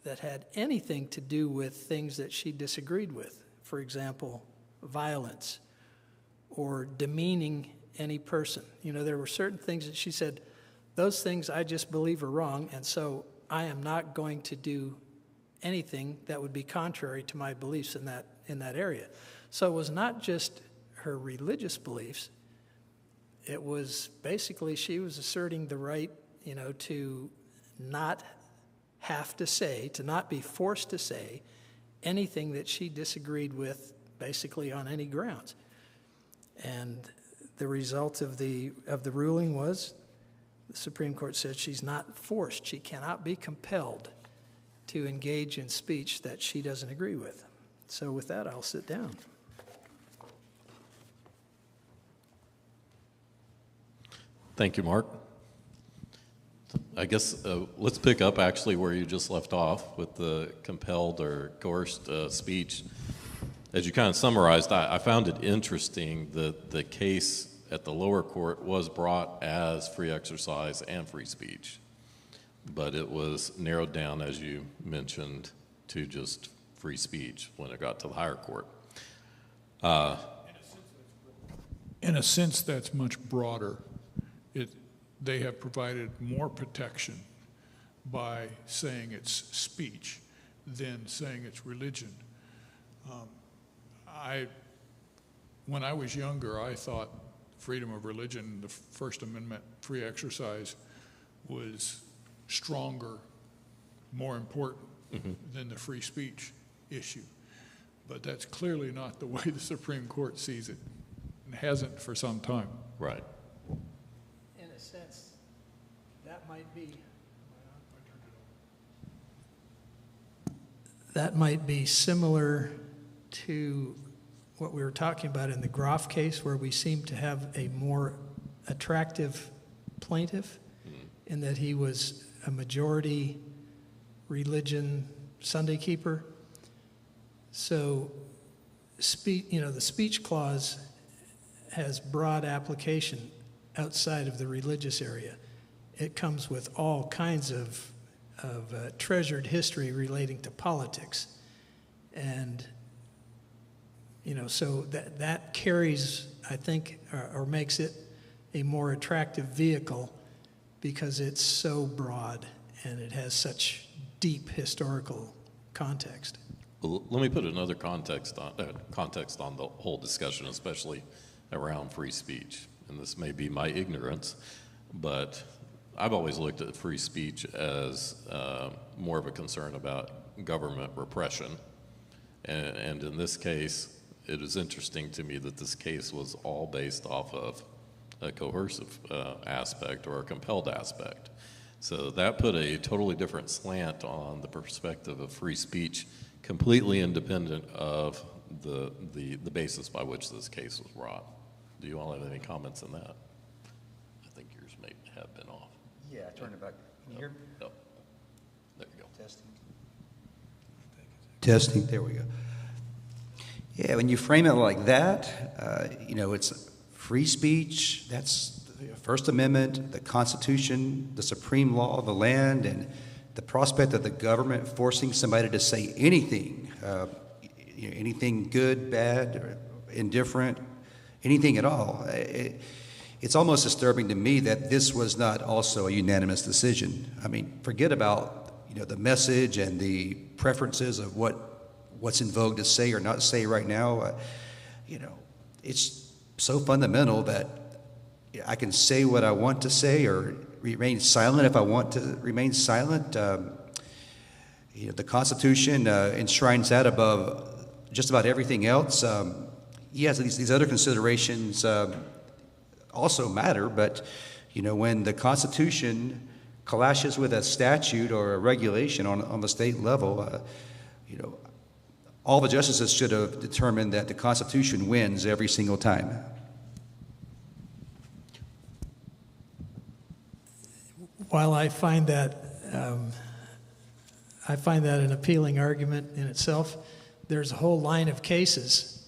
C: that had anything to do with things that she disagreed with. For example, violence or demeaning any person. There were certain things that she said, those things I just believe are wrong, and so I am not going to do anything that would be contrary to my beliefs in that area. So it was not just her religious beliefs. It was basically she was asserting the right, to not have to say, to not be forced to say anything that she disagreed with, basically on any grounds. And the result of the ruling was the Supreme Court said she's not forced, she cannot be compelled to engage in speech that she doesn't agree with. So with that, I'll sit down.
A: Thank you, Mark. I guess let's pick up actually where you just left off with the compelled or coerced speech. As you kind of summarized, I found it interesting that the case at the lower court was brought as free exercise and free speech, but it was narrowed down, as you mentioned, to just free speech when it got to the higher court.
B: In a sense, that's much broader. They have provided more protection by saying it's speech than saying it's religion. When I was younger, I thought freedom of religion, the First Amendment, free exercise, was stronger, more important than the free speech issue. But that's clearly not the way the Supreme Court sees it, and hasn't for some time.
A: Right.
C: In a sense, that might be similar to what we were talking about in the Groff case, where we seem to have a more attractive plaintiff in that he was a majority religion Sunday keeper. So the speech clause has broad application outside of the religious area. It comes with all kinds of treasured history relating to politics. And, so that carries, I think, or makes it a more attractive vehicle because it's so broad and it has such deep historical context.
A: Well, let me put another context on the whole discussion, especially around free speech. And this may be my ignorance, but I've always looked at free speech as more of a concern about government repression. And in this case, it is interesting to me that this case was all based off of a coercive aspect or a compelled aspect. So that put a totally different slant on the perspective of free speech, completely independent of the basis by which this case was brought. Do you all have any comments on that? I think yours may have been off.
D: Yeah, turn it back. Can you hear me?
A: No. There you go.
D: Testing, there we go. Yeah, when you frame it like that, it's free speech, that's the First Amendment, the Constitution, the supreme law of the land, and the prospect of the government forcing somebody to say anything, anything good, bad, or indifferent, anything at all. It's almost disturbing to me that this was not also a unanimous decision. I mean, forget about the message and the preferences of what's in vogue to say or not say right now. It's so fundamental that I can say what I want to say or remain silent if I want to remain silent. The Constitution enshrines that above just about everything else. Yes, these other considerations also matter, but when the Constitution clashes with a statute or a regulation on the state level, all the justices should have determined that the Constitution wins every single time.
C: While I find that an appealing argument in itself, there's a whole line of cases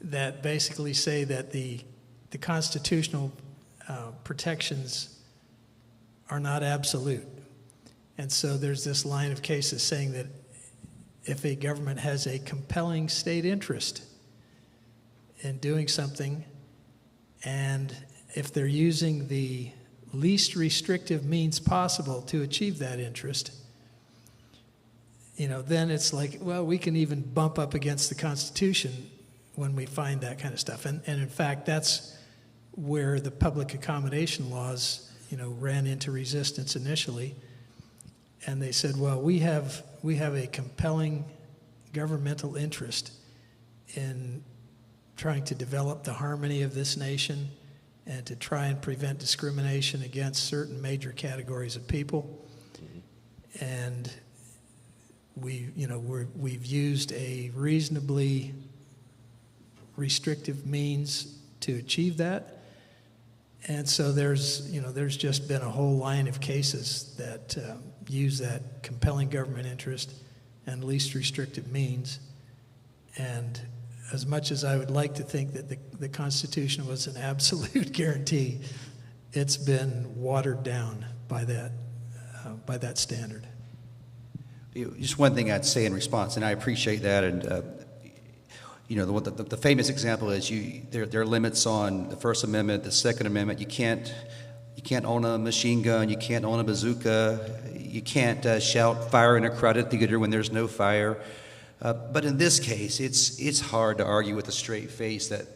C: that basically say that the constitutional protections are not absolute. And so there's this line of cases saying that if a government has a compelling state interest in doing something, and if they're using the least restrictive means possible to achieve that interest, then it's like, well, we can even bump up against the Constitution when we find that kind of stuff. And in fact, that's where the public accommodation laws, ran into resistance initially. And they said, well, we have a compelling governmental interest in trying to develop the harmony of this nation and to try and prevent discrimination against certain major categories of people. And we've used a reasonably restrictive means to achieve that. And so there's just been a whole line of cases that use that compelling government interest and least restrictive means. And as much as I would like to think that the Constitution was an absolute guarantee, it's been watered down by that standard.
D: Just one thing I'd say in response, and I appreciate that, and the famous example is there are limits on the First Amendment, the Second Amendment. You can't own a machine gun, you can't own a bazooka, you can't shout fire in a crowded theater when there's no fire. But in this case, it's hard to argue with a straight face that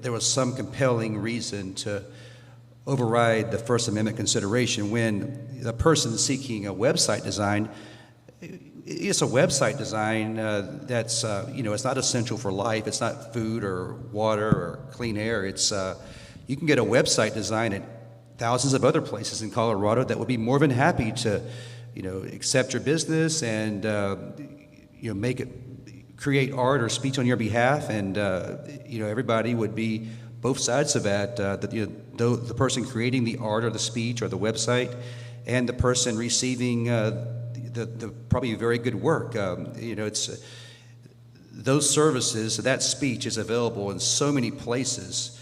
D: there was some compelling reason to override the First Amendment consideration when the person seeking a website design. It's a website design that's it's not essential for life. It's not food or water or clean air. It's you can get a website design at thousands of other places in Colorado that would be more than happy to accept your business and make it create art or speech on your behalf, and everybody would be both sides of that. The person creating the art or the speech or the website, and the person receiving the probably very good work. It's those services. That speech is available in so many places.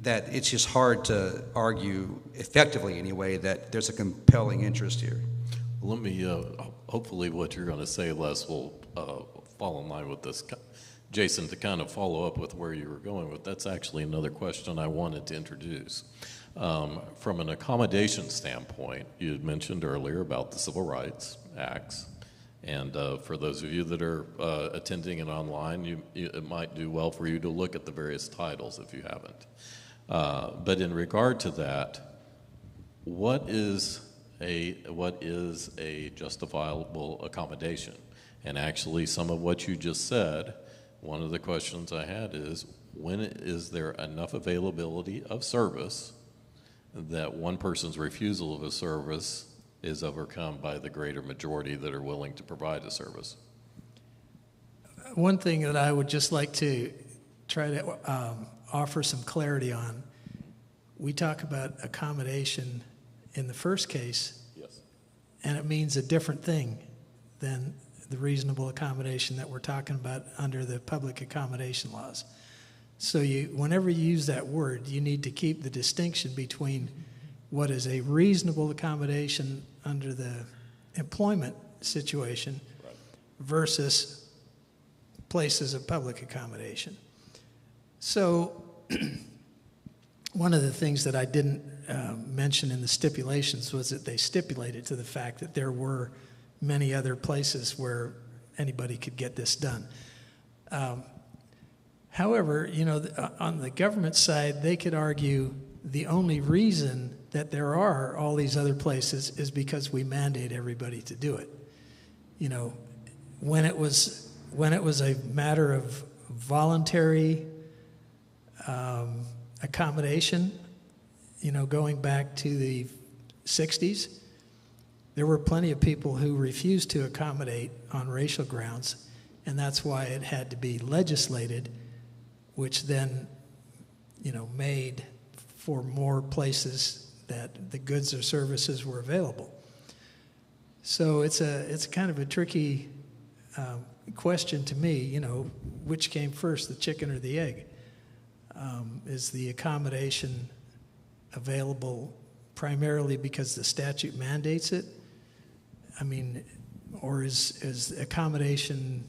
D: That it's just hard to argue effectively anyway that there's a compelling interest here.
A: Let me, hopefully what you're going to say, Les, will fall in line with this. Jason, to kind of follow up with where you were going with, that's actually another question I wanted to introduce. From an accommodation standpoint, you had mentioned earlier about the Civil Rights Acts, and for those of you that are attending it online, it might do well for you to look at the various titles if you haven't. But in regard to that, what is a justifiable accommodation? And actually, some of what you just said, one of the questions I had is, when is there enough availability of service that one person's refusal of a service is overcome by the greater majority that are willing to provide a service?
C: One thing that I would just like to try to offer some clarity on, we talk about accommodation in the first case,
A: yes,
C: and it means a different thing than the reasonable accommodation that we're talking about under the public accommodation laws. So whenever you use that word, you need to keep the distinction between what is a reasonable accommodation under the employment situation versus places of public accommodation. So one of the things that I didn't mention in the stipulations was that they stipulated to the fact that there were many other places where anybody could get this done. However, on the government side, they could argue the only reason that there are all these other places is because we mandate everybody to do it. When it was a matter of voluntary accommodation, going back to the 60s, there were plenty of people who refused to accommodate on racial grounds, and that's why it had to be legislated, which then, made for more places that the goods or services were available. So it's kind of a tricky question to me, which came first, the chicken or the egg? Is the accommodation available primarily because the statute mandates it? Or is accommodation,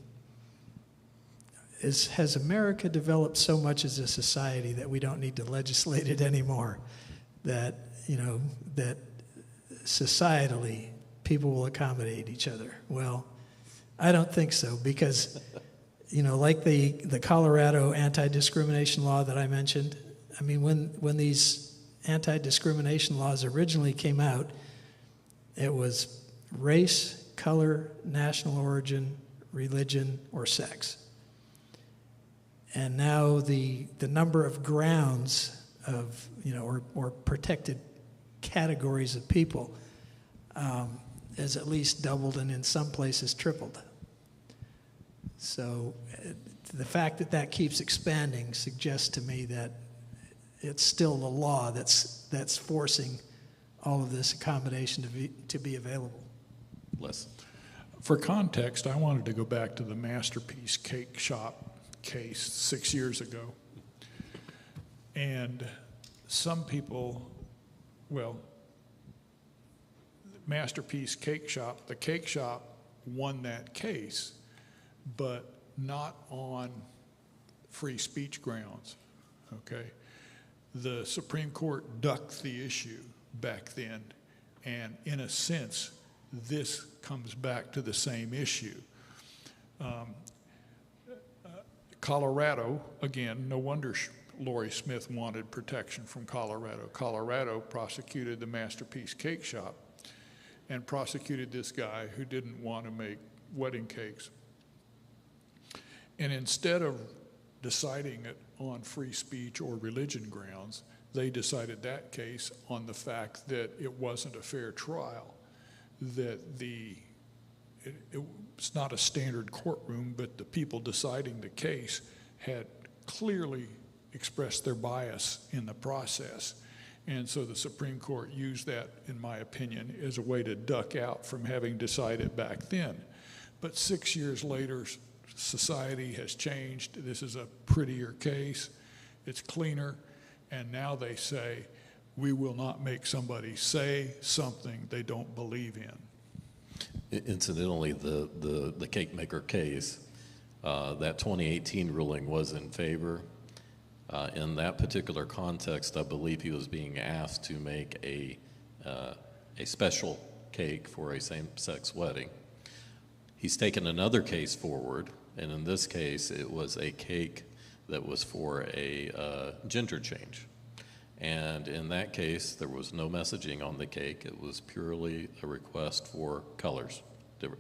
C: has America developed so much as a society that we don't need to legislate it anymore? That, that societally people will accommodate each other? Well, I don't think so, because, like the Colorado anti-discrimination law that I mentioned, when these anti-discrimination laws originally came out, it was race, color, national origin, religion, or sex. And now the number of grounds of, or protected categories of people has at least doubled and in some places tripled. So the fact that that keeps expanding suggests to me that it's still the law that's forcing all of this accommodation to be available.
A: Les?
B: For context, I wanted to go back to the Masterpiece Cake Shop case 6 years ago. And some people, well, Masterpiece Cake Shop, the cake shop won that case, but not on free speech grounds, okay? The Supreme Court ducked the issue back then, and in a sense, this comes back to the same issue. Colorado, again, no wonder Lori Smith wanted protection from Colorado. Colorado prosecuted the Masterpiece Cake Shop and prosecuted this guy who didn't want to make wedding cakes. And instead of deciding it on free speech or religion grounds, they decided that case on the fact that it wasn't a fair trial, that it's not a standard courtroom, but the people deciding the case had clearly expressed their bias in the process. And so the Supreme Court used that, in my opinion, as a way to duck out from having decided back then. But 6 years later, society has changed. This is a prettier case. It's cleaner. And now they say, we will not make somebody say something they don't believe in.
A: Incidentally, the cake maker case, that 2018 ruling was in favor. In that particular context, I believe he was being asked to make a special cake for a same-sex wedding. He's taken another case forward, and in this case, it was a cake that was for a gender change. And in that case, there was no messaging on the cake. It was purely a request for colors,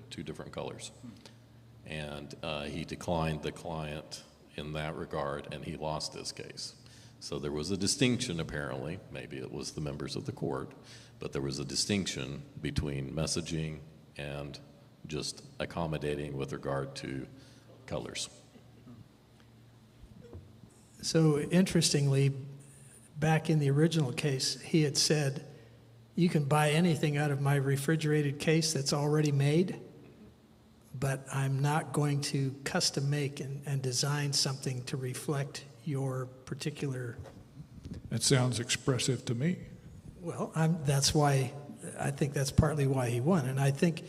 A: two different colors. And he declined the client in that regard, and he lost his case. So there was a distinction, apparently. Maybe it was the members of the court, but there was a distinction between messaging and just accommodating with regard to colors.
C: So interestingly, back in the original case, he had said, you can buy anything out of my refrigerated case that's already made, but I'm not going to custom make and design something to reflect your particular.
B: That sounds expressive to me.
C: Well, that's why, I think that's partly why he won. And I think,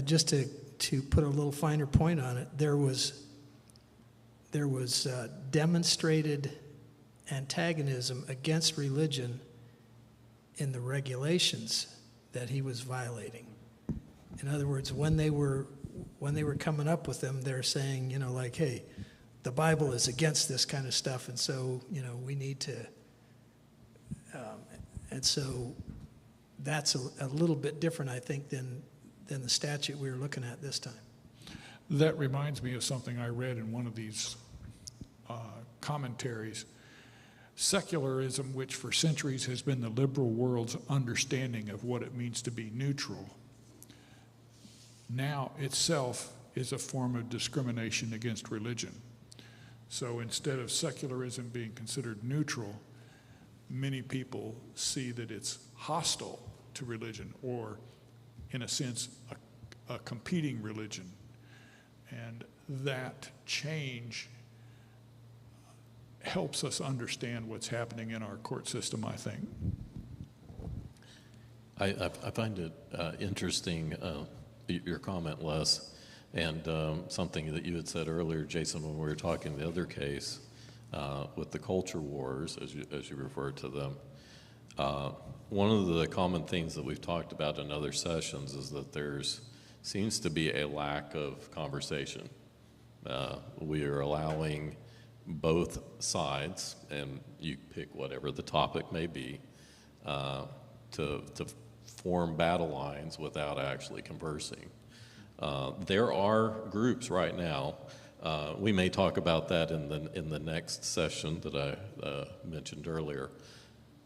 C: just to put a little finer point on it, there was demonstrated antagonism against religion in the regulations that he was violating. In other words, when they were coming up with them, they're saying, like, hey, the Bible is against this kind of stuff, and so, we need to, and so that's a little bit different, I think, than the statute we were looking at this time.
B: That reminds me of something I read in one of these commentaries. Secularism, which for centuries has been the liberal world's understanding of what it means to be neutral, now itself is a form of discrimination against religion. So instead of secularism being considered neutral, many people see that it's hostile to religion, or in a sense, a competing religion. And that change helps us understand what's happening in our court system, I think.
A: I find it interesting, your comment, Les, and something that you had said earlier, Jason, when we were talking the other case with the culture wars, as you referred to them. One of the common things that we've talked about in other sessions is that there's seems to be a lack of conversation. We are allowing both sides, and you pick whatever the topic may be, to form battle lines without actually conversing. There are groups right now We may talk about that in the next session that I mentioned earlier,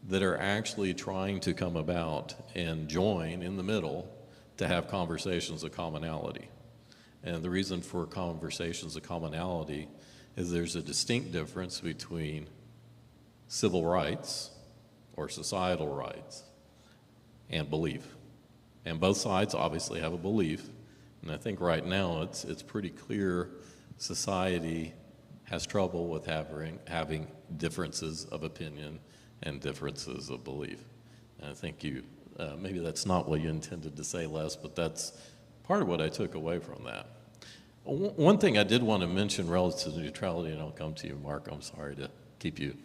A: that are actually trying to come about and join in the middle to have conversations of commonality. And the reason for conversations of commonality is there's a distinct difference between civil rights or societal rights and belief. And both sides obviously have a belief. And I think right now it's pretty clear society has trouble with having differences of opinion and differences of belief. And I think maybe that's not what you intended to say, Les, but that's part of what I took away from that. One thing I did want to mention relative to neutrality, and I'll come to you, Mark, I'm sorry to keep you.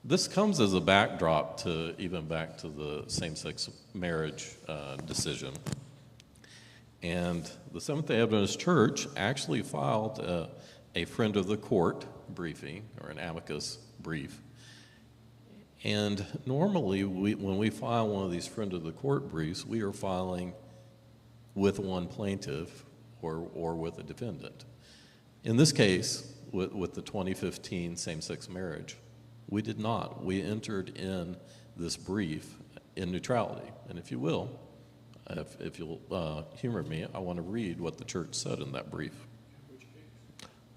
A: This comes as a backdrop to even back to the same-sex marriage decision. And the Seventh-day Adventist Church actually filed a friend of the court briefing, or an amicus brief. And normally, when we file one of these friend of the court briefs, we are filing with one plaintiff or with a defendant. In this case, with the 2015 same-sex marriage, we did not. We entered in this brief in neutrality. And if you will, if you'll humor me, I want to read what the church said in that brief.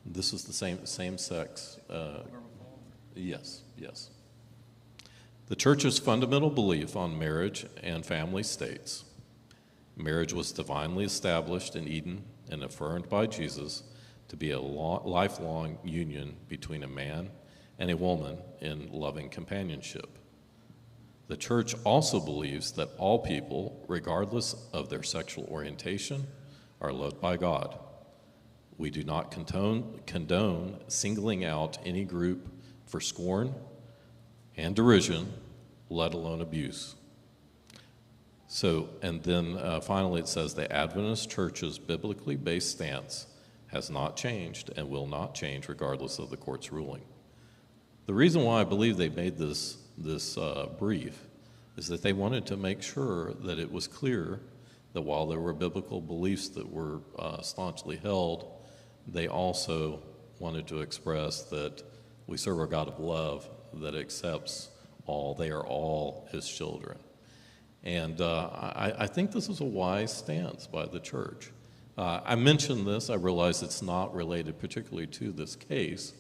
A: This is the same-sex. Yes. The church's fundamental belief on marriage and family states, marriage was divinely established in Eden and affirmed by Jesus to be a lifelong union between a man and a woman in loving companionship. The church also believes that all people, regardless of their sexual orientation, are loved by God. We do not condone singling out any group for scorn and derision, let alone abuse. So, and then finally it says the Adventist Church's biblically based stance has not changed and will not change regardless of the court's ruling. The reason why I believe they made this brief is that they wanted to make sure that it was clear that while there were biblical beliefs that were staunchly held, they also wanted to express that we serve a God of love that accepts all. They are all his children. And I think this is a wise stance by the church. I mentioned this. I realize it's not related particularly to this case,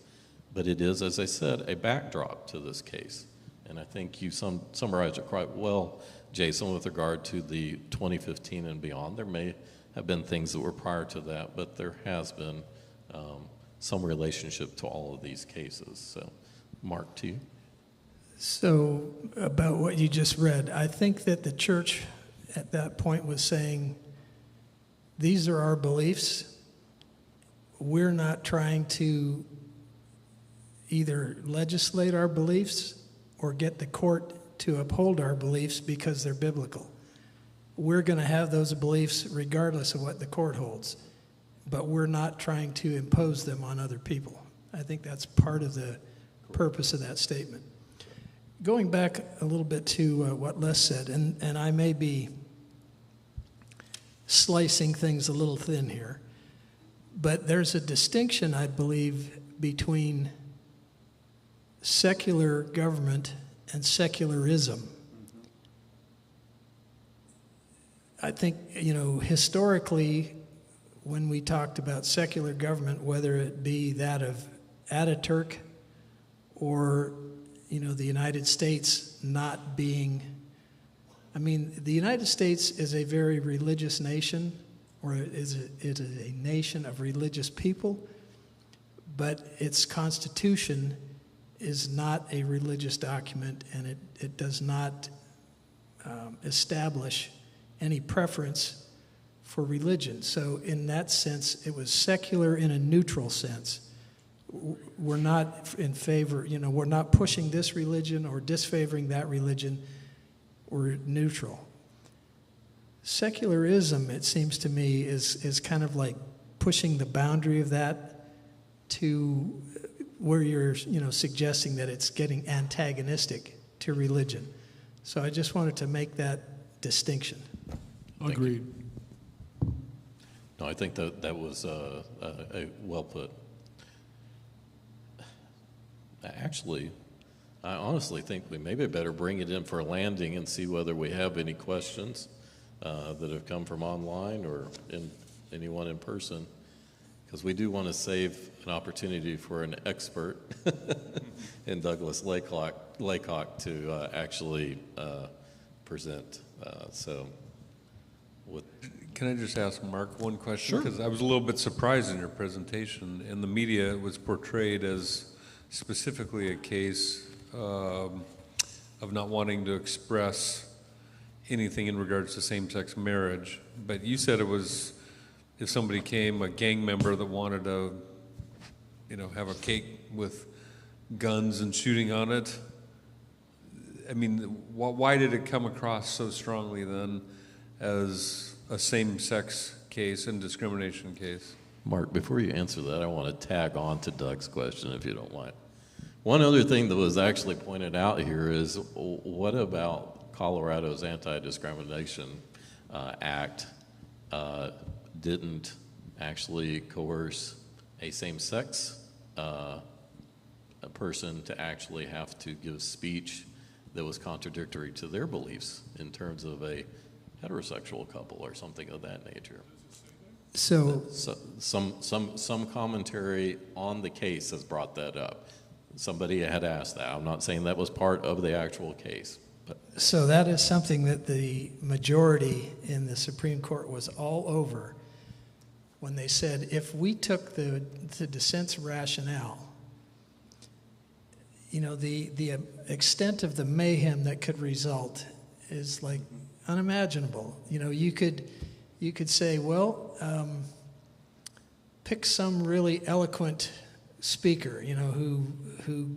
A: but it is, as I said, a backdrop to this case. And I think you summarized it quite well, Jason, with regard to the 2015 and beyond. There may have been things that were prior to that, but there has been some relationship to all of these cases. So, Mark, to you.
C: So, about what you just read, I think that the church at that point was saying, these are our beliefs. We're not trying to either legislate our beliefs or get the court to uphold our beliefs because they're biblical. We're going to have those beliefs regardless of what the court holds, but we're not trying to impose them on other people. I think that's part of the purpose of that statement. Going back a little bit to what Les said, and I may be slicing things a little thin here, but there's a distinction, I believe, between secular government and secularism. I think, historically, when we talked about secular government, whether it be that of Ataturk or, the United States not being, the United States is a very religious nation, or it is a nation of religious people, but its constitution is not a religious document, and it does not establish any preference for religion. So in that sense, it was secular in a neutral sense. We're not in favor, we're not pushing this religion or disfavoring that religion. We're neutral. Secularism, it seems to me, is kind of like pushing the boundary of that to where you're, suggesting that it's getting antagonistic to religion. So I just wanted to make that distinction.
B: Agreed.
A: No, I think that was a well put. Actually, I honestly think we maybe better bring it in for a landing and see whether we have any questions that have come from online or anyone in person, because we do want to save an opportunity for an expert in Douglas Laycock to actually present.
E: Can I just ask Mark one question? Because I was a little bit surprised in your presentation. In the media, it was portrayed as specifically a case of not wanting to express anything in regards to same-sex marriage. But you said it was if somebody came, a gang member that wanted to, have a cake with guns and shooting on it. I mean, why did it come across so strongly then as a same-sex case and discrimination case?
A: Mark, before you answer that, I want to tag on to Doug's question, if you don't mind. One other thing that was actually pointed out here is, what about Colorado's Anti-Discrimination Act didn't actually coerce a same-sex a person to actually have to give speech that was contradictory to their beliefs in terms of a heterosexual couple or something of that nature?
C: So
A: Some commentary on the case has brought that up. Somebody had asked that. I'm not saying that was part of the actual case.
C: So that is something that the majority in the Supreme Court was all over when they said, if we took the dissent's rationale, the extent of the mayhem that could result is like unimaginable. You could say, well, pick some really eloquent speaker, who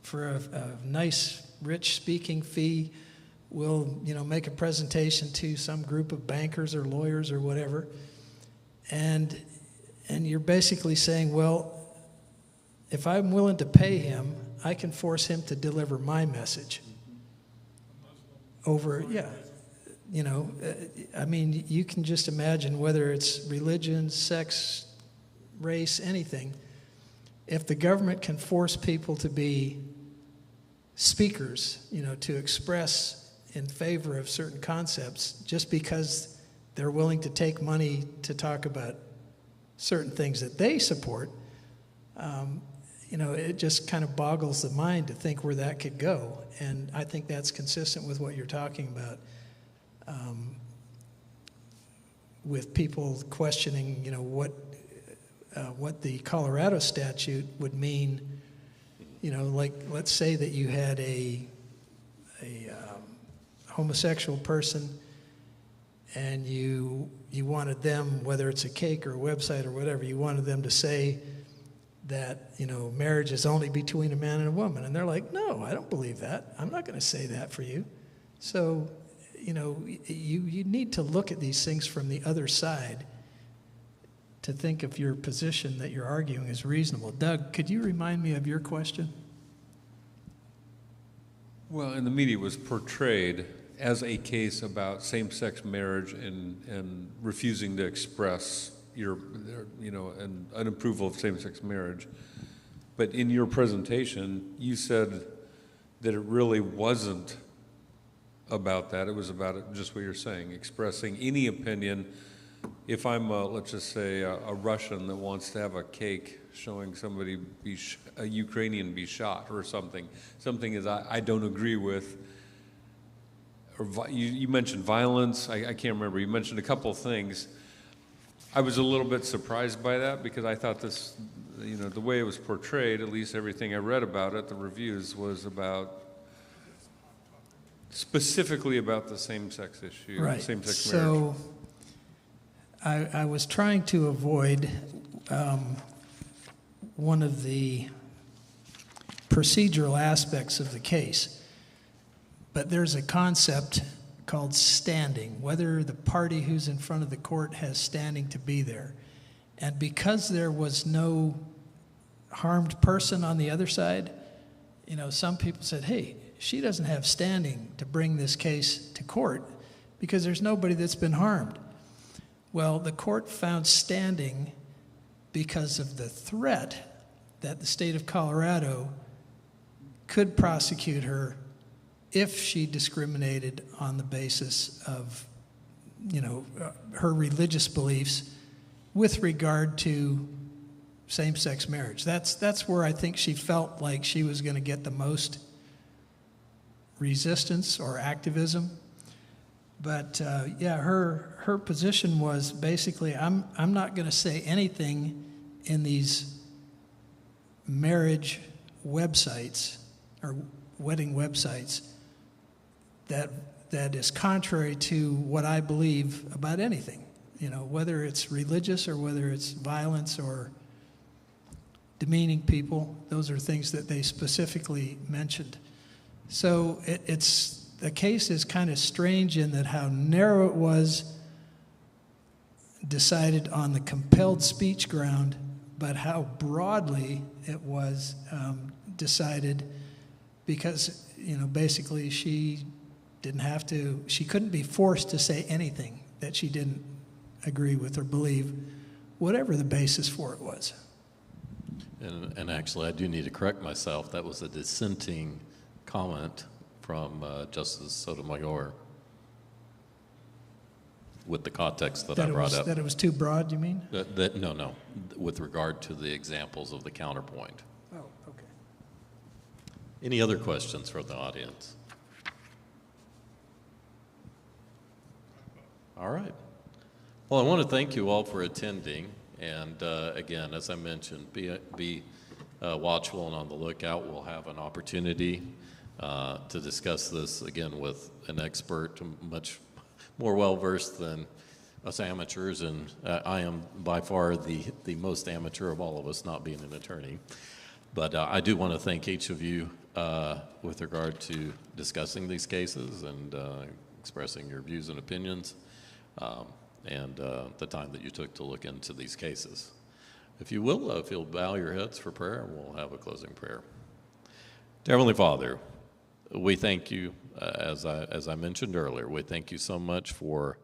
C: for a nice, rich speaking fee will, make a presentation to some group of bankers or lawyers or whatever. And you're basically saying, well, if I'm willing to pay him, I can force him to deliver my message over, I mean, you can just imagine whether it's religion, sex, race, anything. If the government can force people to be speakers, to express in favor of certain concepts just because they're willing to take money to talk about certain things that they support, it just kind of boggles the mind to think where that could go. And I think that's consistent with what you're talking about, with people questioning, what the Colorado statute would mean. Like, let's say that you had a homosexual person and you wanted them, whether it's a cake or a website or whatever, you wanted them to say that, marriage is only between a man and a woman. And they're like, no, I don't believe that. I'm not going to say that for you. So, you need to look at these things from the other side to think if your position that you're arguing is reasonable. Doug, could you remind me of your question?
E: Well, in the media, it was portrayed as a case about same-sex marriage and refusing to express an approval of same-sex marriage. But in your presentation, you said that it really wasn't about that. It was about just what you're saying, expressing any opinion. If I'm, let's just say, a Russian that wants to have a cake showing somebody a Ukrainian be shot or something is I don't agree with. Or you mentioned violence. I can't remember. You mentioned a couple of things. I was a little bit surprised by that because I thought this, the way it was portrayed, at least everything I read about it, the reviews, was specifically about the same-sex issue,
C: right.
E: Same-sex marriage.
C: So I was trying to avoid one of the procedural aspects of the case, but there's a concept called standing, whether the party who's in front of the court has standing to be there. And because there was no harmed person on the other side, some people said, hey, she doesn't have standing to bring this case to court because there's nobody that's been harmed. Well, the court found standing because of the threat that the state of Colorado could prosecute her if she discriminated on the basis of, her religious beliefs with regard to same-sex marriage. That's where I think she felt like she was going to get the most resistance or activism. But her position was basically, I'm not going to say anything in these marriage websites or wedding websites that is contrary to what I believe about anything. Whether it's religious or whether it's violence or demeaning people, those are things that they specifically mentioned. So the case is kind of strange in that how narrow it was, decided on the compelled speech ground, but how broadly it was decided because, basically she couldn't be forced to say anything that she didn't agree with or believe, whatever the basis for it was.
A: And actually, I do need to correct myself. That was a dissenting comment from Justice Sotomayor with the context that I brought up.
C: That it was too broad, you mean?
A: No, with regard to the examples of the counterpoint.
C: Oh, okay.
A: Any other questions from the audience? All right. Well, I want to thank you all for attending. And again, as I mentioned, be watchful and on the lookout. We'll have an opportunity to discuss this again with an expert, much more well-versed than us amateurs. And I am by far the most amateur of all of us, not being an attorney. But I do want to thank each of you with regard to discussing these cases and expressing your views and opinions. And the time that you took to look into these cases. If you will, if you'll bow your heads for prayer, we'll have a closing prayer. Dear Heavenly Father, we thank you, as I mentioned earlier, we thank you so much for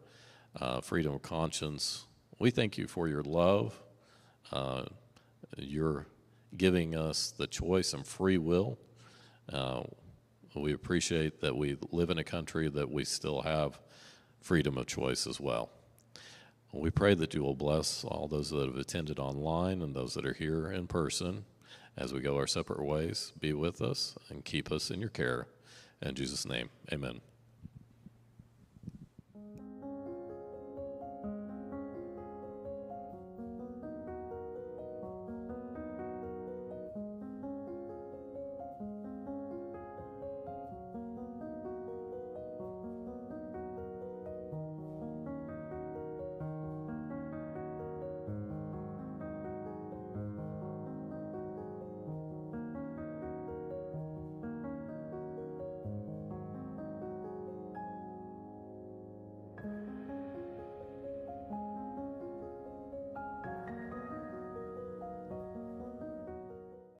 A: freedom of conscience. We thank you for your love, your giving us the choice and free will. We appreciate that we live in a country that we still have freedom of choice as well. We pray that you will bless all those that have attended online and those that are here in person as we go our separate ways. Be with us and keep us in your care. In Jesus' name, amen.